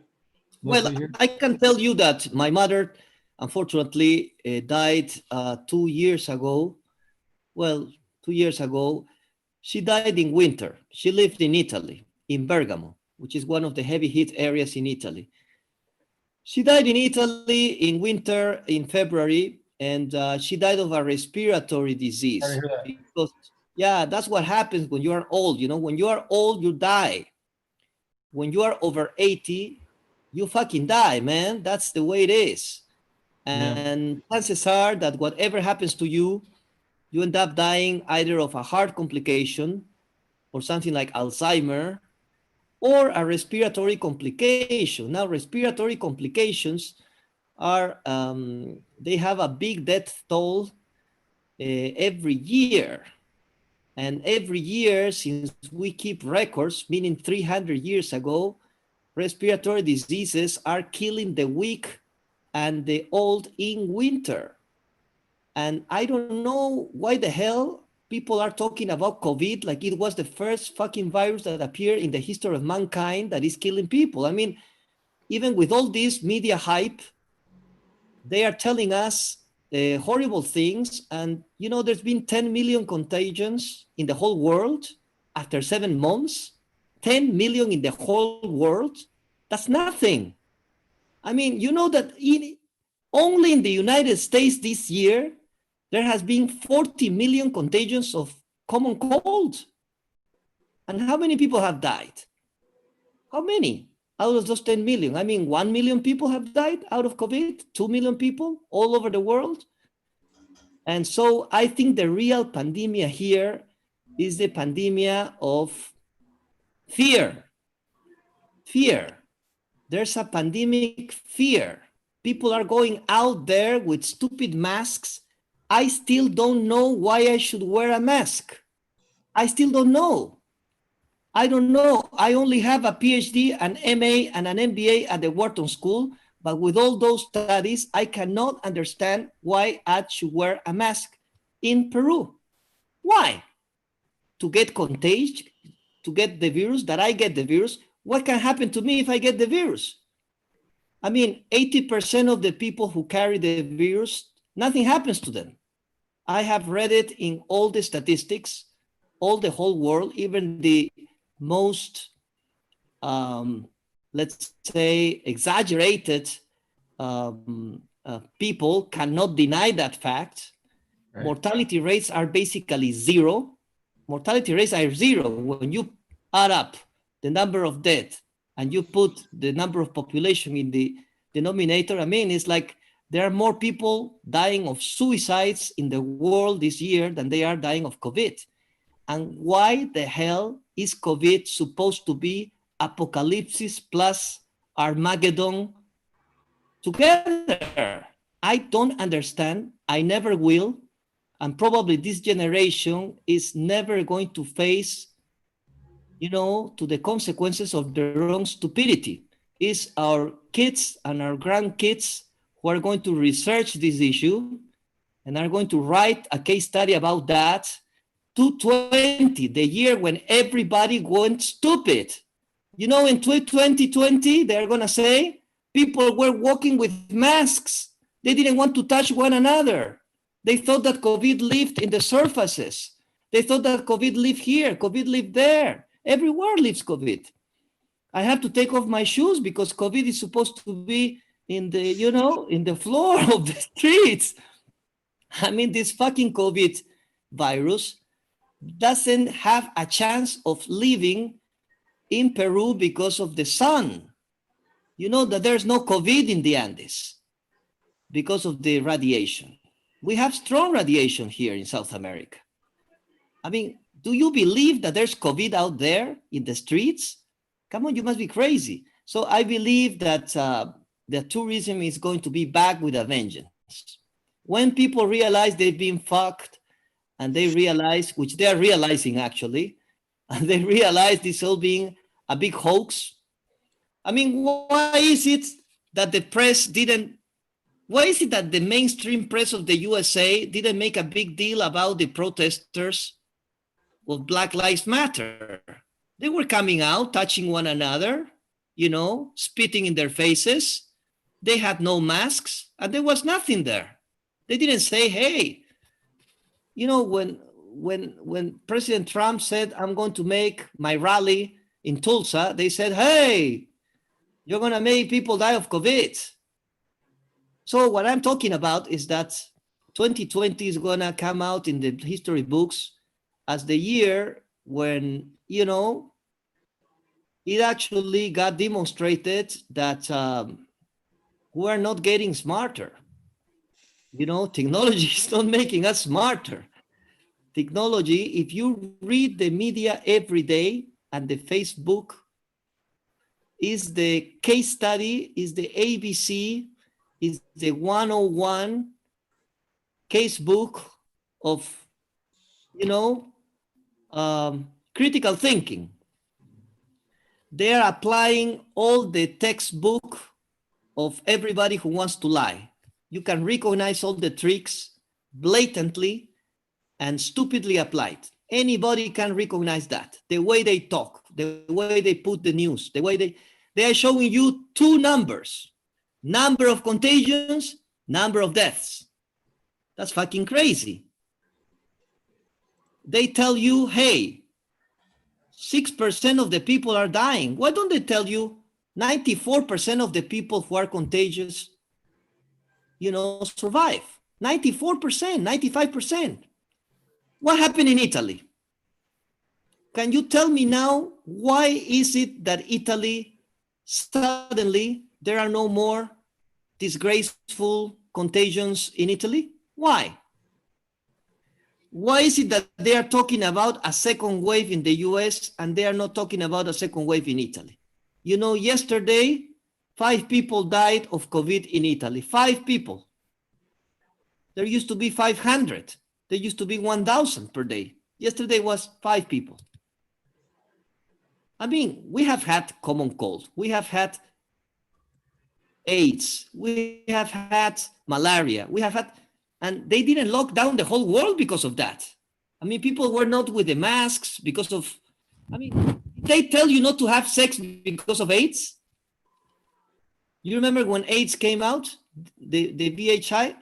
well, locally here? I can tell you that my mother, unfortunately, died 2 years ago. Well, 2 years ago, she died in winter. She lived in Italy, in Bergamo, which is one of the heavy hit areas in Italy. She died in Italy in winter in February, and she died of a respiratory Sorry disease. to hear that. Because, yeah, that's what happens when you are old. When you are old, you die. When you are over 80, you fucking die, man. That's the way it is. Yeah. And chances are that whatever happens to you, you end up dying either of a heart complication or something like Alzheimer or a respiratory complication. Now, respiratory complications they have a big death toll every year. And every year, since we keep records, meaning 300 years ago, respiratory diseases are killing the weak and the old in winter. And I don't know why the hell people are talking about COVID like it was the first fucking virus that appeared in the history of mankind that is killing people. I mean, even with all this media hype, they are telling us horrible things. And, there's been 10 million contagions in the whole world after 7 months. 10 million in the whole world. That's nothing. I mean, that only in the United States this year, there has been 40 million contagions of common cold. And how many people have died? How many? Out of those 10 million, I mean, 1 million people have died out of COVID, 2 million people all over the world. And so I think the real pandemia here is the pandemia of fear. Fear. There's a pandemic fear. People are going out there with stupid masks. I still don't know why I should wear a mask. I still don't know. I don't know. I only have a PhD, an MA, and an MBA at the Wharton School. But with all those studies, I cannot understand why I should wear a mask in Peru. Why? To get contagious, to get the virus, that I get the virus. What can happen to me if I get the virus? I mean, 80% of the people who carry the virus, nothing happens to them. I have read it in all the statistics, all the whole world, even the most, let's say, exaggerated people cannot deny that fact. Right. Mortality rates are basically zero. Mortality rates are zero. When you add up the number of deaths and you put the number of population in the denominator, I mean, it's like there are more people dying of suicides in the world this year than they are dying of COVID. And why the hell is COVID supposed to be apocalypse plus Armageddon together. I don't understand. I never will. And probably this generation is never going to face, to the consequences of their own stupidity. It's our kids and our grandkids who are going to research this issue and are going to write a case study about that. 2020, the year when everybody went stupid. In 2020, they're going to say people were walking with masks. They didn't want to touch one another. They thought that COVID lived in the surfaces. They thought that COVID lived here, COVID lived there. Everywhere lives COVID. I have to take off my shoes because COVID is supposed to be in the, in the floor of the streets. I mean, this fucking COVID virus doesn't have a chance of living in Peru because of the sun. You know that there's no COVID in the Andes because of the radiation. We have strong radiation here in South America. I mean, do you believe that there's COVID out there in the streets? Come on, you must be crazy. So I believe that the tourism is going to be back with a vengeance. When people realize they've been fucked and they realize, which they are realizing actually, and they realize this all being a big hoax. I mean, why is it that the press didn't, why is it that the mainstream press of the USA didn't make a big deal about the protesters of Black Lives Matter? They were coming out, touching one another, spitting in their faces. They had no masks and there was nothing there. They didn't say, hey, when President Trump said, I'm going to make my rally in Tulsa, they said, hey, you're going to make people die of COVID. So what I'm talking about is that 2020 is going to come out in the history books as the year when, it actually got demonstrated that we're not getting smarter. Technology is not making us smarter. Technology, if you read the media every day and the Facebook is the case study, is the ABC, is the 101 case book of, critical thinking. They're applying all the textbook of everybody who wants to lie. You can recognize all the tricks blatantly and stupidly applied. Anybody can recognize that. The way they talk, the way they put the news, the way they are showing you two numbers: number of contagions, number of deaths. That's fucking crazy. They tell you, hey, 6% of the people are dying. Why don't they tell you 94% of the people who are contagious, survive? 94%, 95%. What happened in Italy? Can you tell me now, why is it that Italy, suddenly there are no more disgraceful contagions in Italy? Why? Why is it that they are talking about a second wave in the US and they are not talking about a second wave in Italy? Yesterday, 5 people died of COVID in Italy. 5 people. There used to be 500. There used to be 1,000 per day. Yesterday was 5 people. I mean, we have had common cold. We have had AIDS. We have had malaria. We have had, and they didn't lock down the whole world because of that. I mean, people were not with the masks because of, they tell you not to have sex because of AIDS. You remember when AIDS came out, the VHI?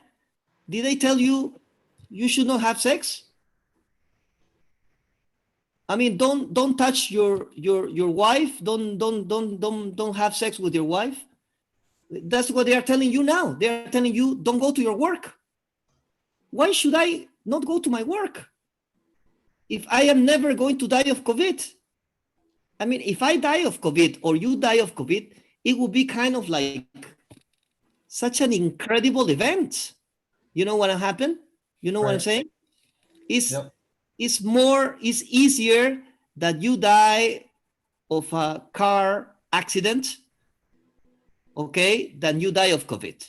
Did they tell you you should not have sex? I mean, don't touch your wife. Don't have sex with your wife. That's what they are telling you now. They are telling you don't go to your work. Why should I not go to my work if I am never going to die of COVID? I mean, if I die of COVID or you die of COVID, it would be kind of like such an incredible event. You know what happened? You know what I'm saying? It's easier that you die of a car accident, okay, than you die of COVID.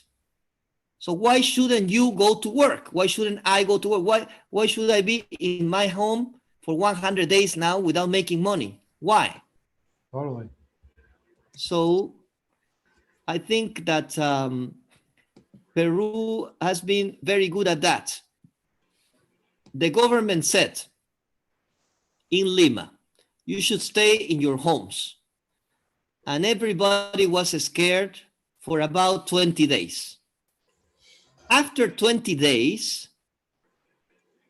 So why shouldn't you go to work? Why shouldn't I go to work? Why should I be in my home for 100 days now without making money? Why? Totally. So I think that Peru has been very good at that. The government said in Lima, you should stay in your homes. And everybody was scared for about 20 days. After 20 days,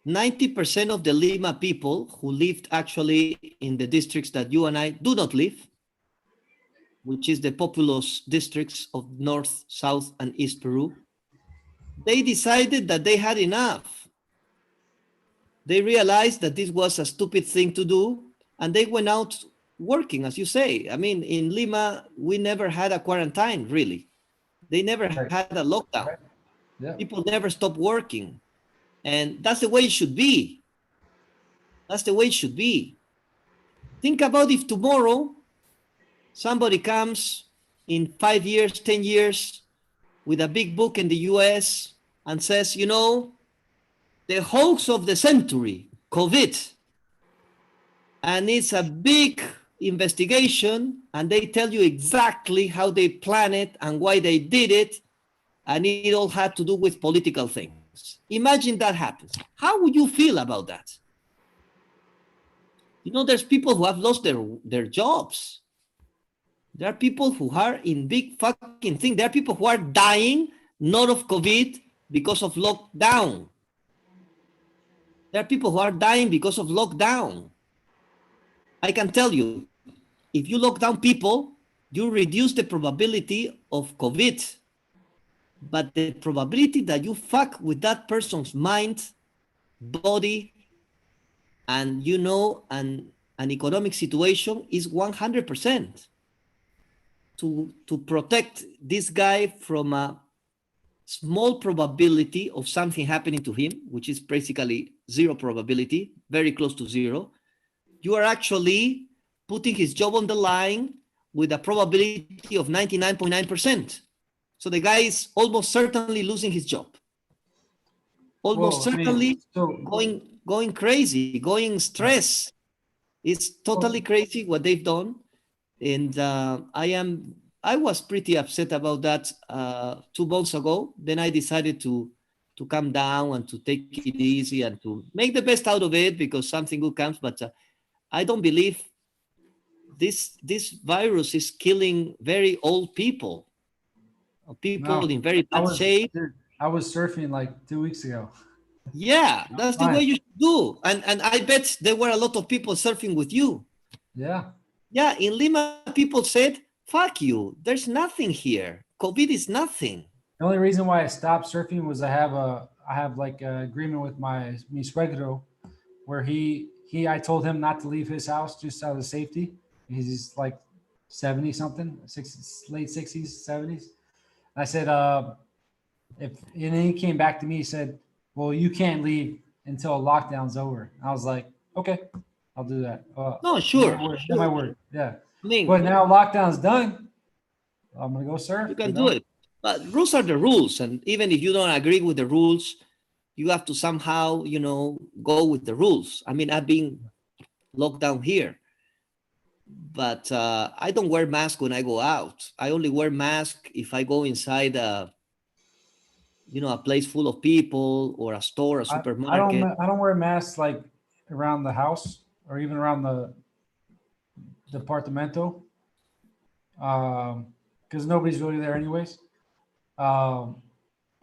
90% of the Lima people who lived actually in the districts that you and I do not live, which is the populous districts of North, South, and East Peru, they decided that they had enough. They realized that this was a stupid thing to do, and they went out working, as you say. I mean, in Lima, we never had a quarantine, really. They never had a lockdown. Right. Yeah. People never stopped working. And that's the way it should be. That's the way it should be. Think about if tomorrow somebody comes in 5 years, 10 years with a big book in the US and says, you know, the hoax of the century, COVID, and it's a big investigation, and they tell you exactly how they planned it and why they did it, and it all had to do with political things. Imagine that happens. How would you feel about that? You know, there's people who have lost their jobs. There are people who are in big fucking thing. There are people who are dying, not of COVID, because of lockdown. There are people who are dying because of lockdown. I can tell you, if you lock down people, you reduce the probability of COVID. But the probability that you fuck with that person's mind, body, and you know, an economic situation is 100%. To protect this guy from a small probability of something happening to him, which is basically zero probability, very close to zero, you are actually putting his job on the line with a probability of 99.9%. So the guy is almost certainly losing his job. Almost certainly going crazy, going stress. It's totally crazy what they've done. And I was pretty upset about that 2 months ago. Then I decided to calm down and to take it easy and to make the best out of it because something good comes. But I don't believe this virus is killing very old people, people in very bad shape. I was surfing like 2 weeks ago. Yeah, that's the way you should do. And I bet there were a lot of people surfing with you. Yeah. Yeah, in Lima, people said, fuck you, there's nothing here. COVID is nothing. The only reason why I stopped surfing was I have like an agreement with mi suegro where I told him not to leave his house just out of safety. He's like 70 something, late 60s, 70s. I said, and then he came back to me, he said, well, you can't leave until lockdown's over. I was like, okay, I'll do that. No, sure. My word. Yeah. I mean, but now lockdown's done. I'm going to go surf. You can do it. But rules are the rules. And even if you don't agree with the rules, you have to somehow, you know, go with the rules. I mean, I've been locked down here. But I don't wear mask when I go out. I only wear mask if I go inside a place full of people or a store, a supermarket. I don't wear masks like around the house or even around the departamento, because nobody's really there anyways.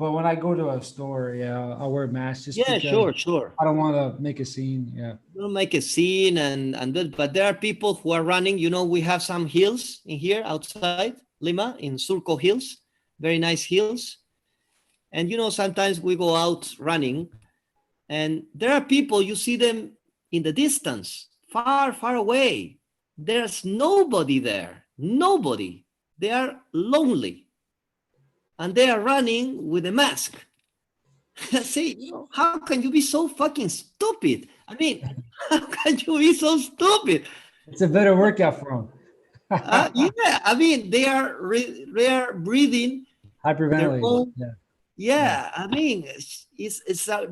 But when I go to a store, yeah, I'll wear a mask. Sure. I don't want to make a scene. Yeah. You don't make a scene but there are people who are running. You know, we have some hills in here outside Lima in Surco Hills, very nice hills. And, you know, sometimes we go out running and there are people, you see them in the distance, far, far away. There's nobody there, nobody. They are lonely and they are running with a mask. I say, you know, how can you be so fucking stupid? I mean, how can you be so stupid? It's a better workout for them. Yeah, I mean, they are breathing their Hyperventilating. own. Yeah. Yeah. Yeah, I mean,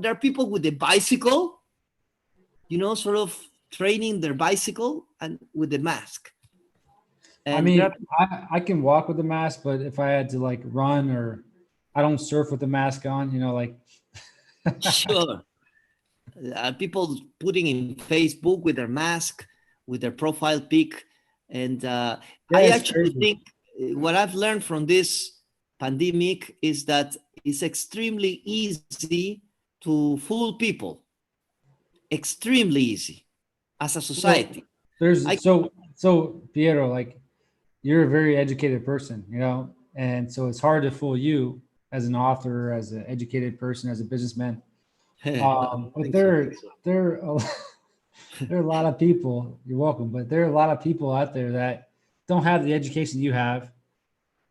there are people with a bicycle, sort of training their bicycle and with the mask. I And there mean, are I can walk with the mask, but if I had to like run or I don't surf with the mask on, like sure people putting in Facebook with their mask, with their profile pic, and yeah, I it's actually crazy. think what I've learned from this pandemic is that it's extremely easy to fool people. Extremely easy as a Well, society. I there's so Piero, like you're a very educated person, and so it's hard to fool you as an author, as an educated person, as a businessman. But Thanks, I think so. there are there are a lot of people. You're welcome, but there are a lot of people out there that don't have the education you have.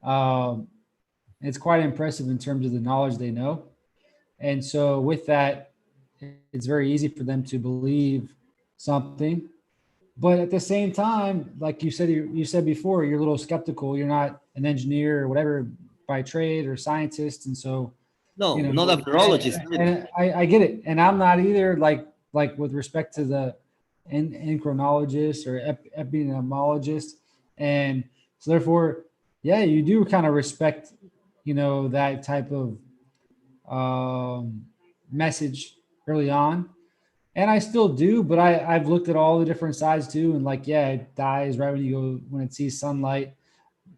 Um, it's quite impressive in terms of the knowledge they know, and so with that, it's very easy for them to believe something. But at the same time, like you said before, you're a little skeptical. You're not an engineer or whatever by trade or scientist, and so No, you not know, a virologist either. and I get it, and I'm not either. Like with respect to the endocrinologist or epidemiologist, and so therefore, yeah, you do kind of respect, that type of message early on, and I still do, but I've looked at all the different sides too, and like, yeah, it dies right when it sees sunlight.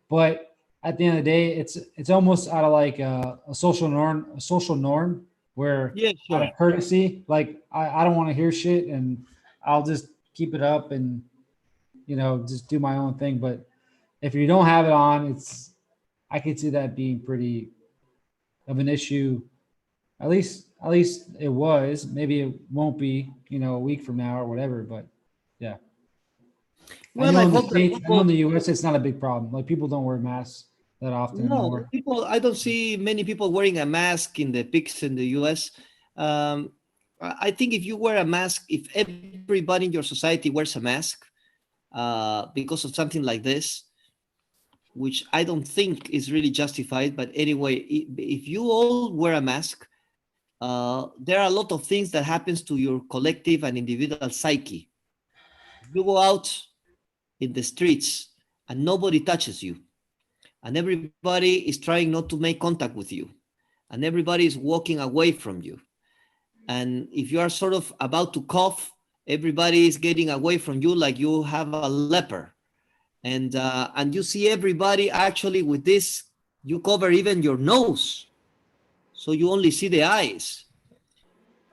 But at the end of the day, it's almost out of like a social norm where Yeah, out sure. of courtesy, like I don't want to hear shit, and I'll just keep it up and just do my own thing. But if you don't have it on, I could see that being pretty of an issue. At least it was. Maybe it won't be, a week from now or whatever. But yeah, I Well, know I in the hope that states, I know in people. the U.S. it's not a big problem. Like people don't wear masks that often No, anymore. people. I don't see many people wearing a mask in the pics in the U.S. I think if you wear a mask, if everybody in your society wears a mask, because of something like this, which I don't think is really justified. But anyway, if you all wear a mask, there are a lot of things that happens to your collective and individual psyche. You go out in the streets and nobody touches you, and everybody is trying not to make contact with you, and everybody is walking away from you. And if you are sort of about to cough, everybody is getting away from you like you have a leper. And you see everybody actually with this, you cover even your nose, so you only see the eyes.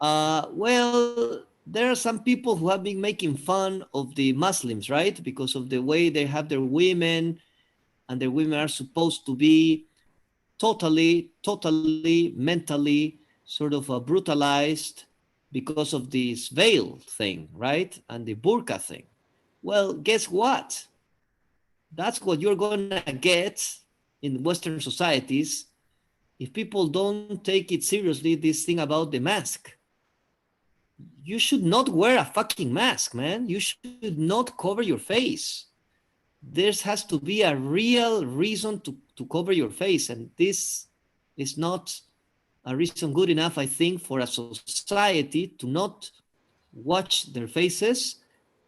Well, there are some people who have been making fun of the Muslims, right? Because of the way they have their women, and their women are supposed to be totally mentally sort of brutalized because of this veil thing, right? And the burqa thing. Well, guess what? That's what you're gonna get in Western societies if people don't take it seriously. This thing about the mask, you should not wear a fucking mask, man. You should not cover your face. There has to be a real reason to cover your face, and this is not a reason good enough, I think, for a society to not watch their faces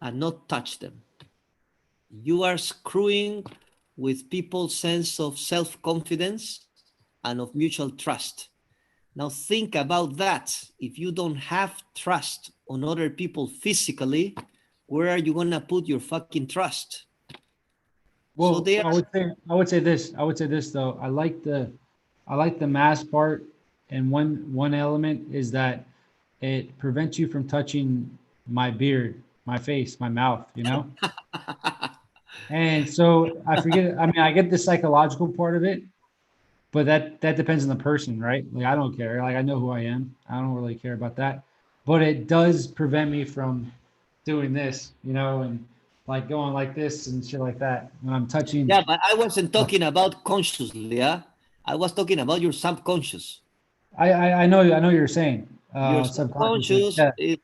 and not touch them. You are screwing with people's sense of self-confidence and of mutual trust. Now think about that. If you don't have trust on other people physically, where are you gonna put your fucking trust? So Well, they are. I would say this though. I like the mask part, and one element is that it prevents you from touching my beard, my face, my mouth. And so I forget. I mean, I get the psychological part of it, but that depends on the person, right? Like I don't care. Like I know who I am. I don't really care about that. But it does prevent me from doing this, and like going like this and shit like that when I'm touching. Yeah, but I wasn't talking about consciously. Yeah, I was talking about your subconscious. I know you're saying Your subconsciously. subconscious Yeah,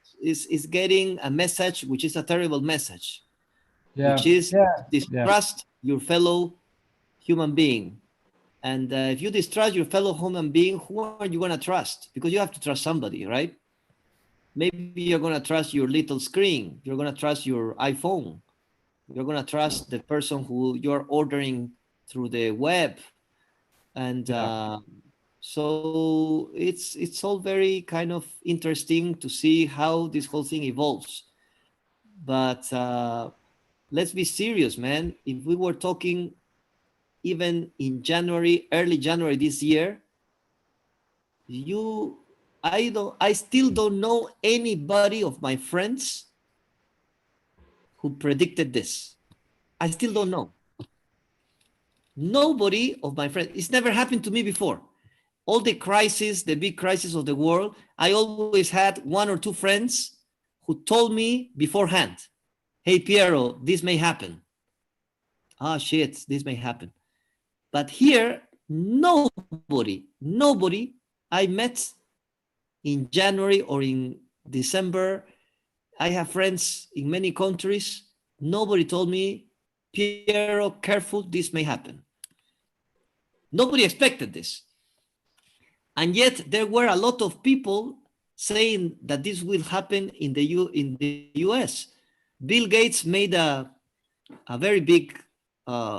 is getting a message, which is a terrible message, which yeah, is yeah, yeah. distrust your fellow human being. And if you distrust your fellow human being, who are you going to trust? Because you have to trust somebody, right? Maybe you're going to trust your little screen. You're going to trust your iPhone. You're going to trust the person who you're ordering through the web. And Yeah. so it's all very kind of interesting to see how this whole thing evolves. But let's be serious, man. If we were talking even in January, early January this year, you I still don't know anybody of my friends who predicted this. I still don't know. Nobody of my friends. It's never happened to me before. All the crises, the big crisis of the world, I always had one or two friends who told me beforehand, hey, Piero, this may happen. Ah, shit, this may happen. But here, nobody I met in January or in December. I have friends in many countries. Nobody told me, Piero, careful, this may happen. Nobody expected this. And yet there were a lot of people saying that this will happen in the US. Bill Gates made a very big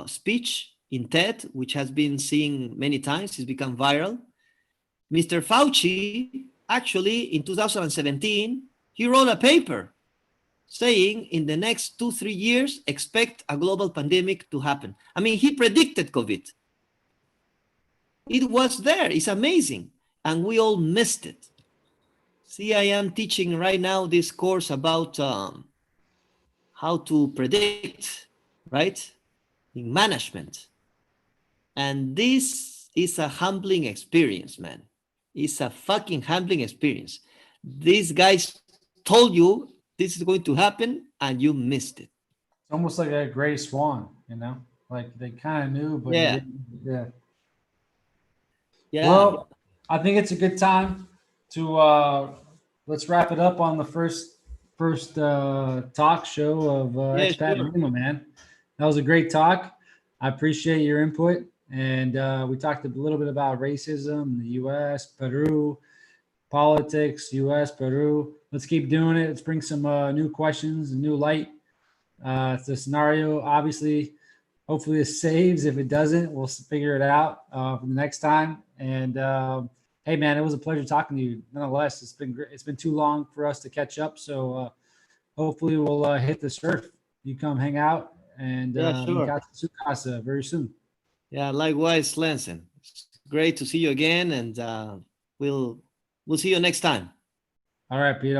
speech in TED, which has been seen many times. It's become viral. Mr. Fauci, actually, in 2017, he wrote a paper saying in the next 2-3 years, expect a global pandemic to happen. I mean, he predicted COVID. It was there. It's amazing. And we all missed it. See, I am teaching right now this course about how to predict, right? In management. And this is a humbling experience, man. It's a fucking humbling experience. These guys told you this is going to happen and you missed it. It's almost like a gray swan, you know? Like they kind of knew, but you Yeah. didn't. Yeah. Yeah. Well, I think it's a good time to let's wrap it up on the first talk show of Yeah, Expat sure. Lima, man. That was a great talk. I appreciate your input, and we talked a little bit about racism, the U.S., Peru, politics, U.S., Peru. Let's keep doing it. Let's bring some new questions, new light. It's a scenario, obviously. Hopefully, it saves. If it doesn't, we'll figure it out for the next time. And hey, man, it was a pleasure talking to you. Nonetheless, it's been great. It's been too long for us to catch up. So hopefully, we'll hit the surf. You come hang out and Yeah, sure. Su casa very soon. Yeah, likewise, Lensen. It's great to see you again, and we'll see you next time. All right, Peter.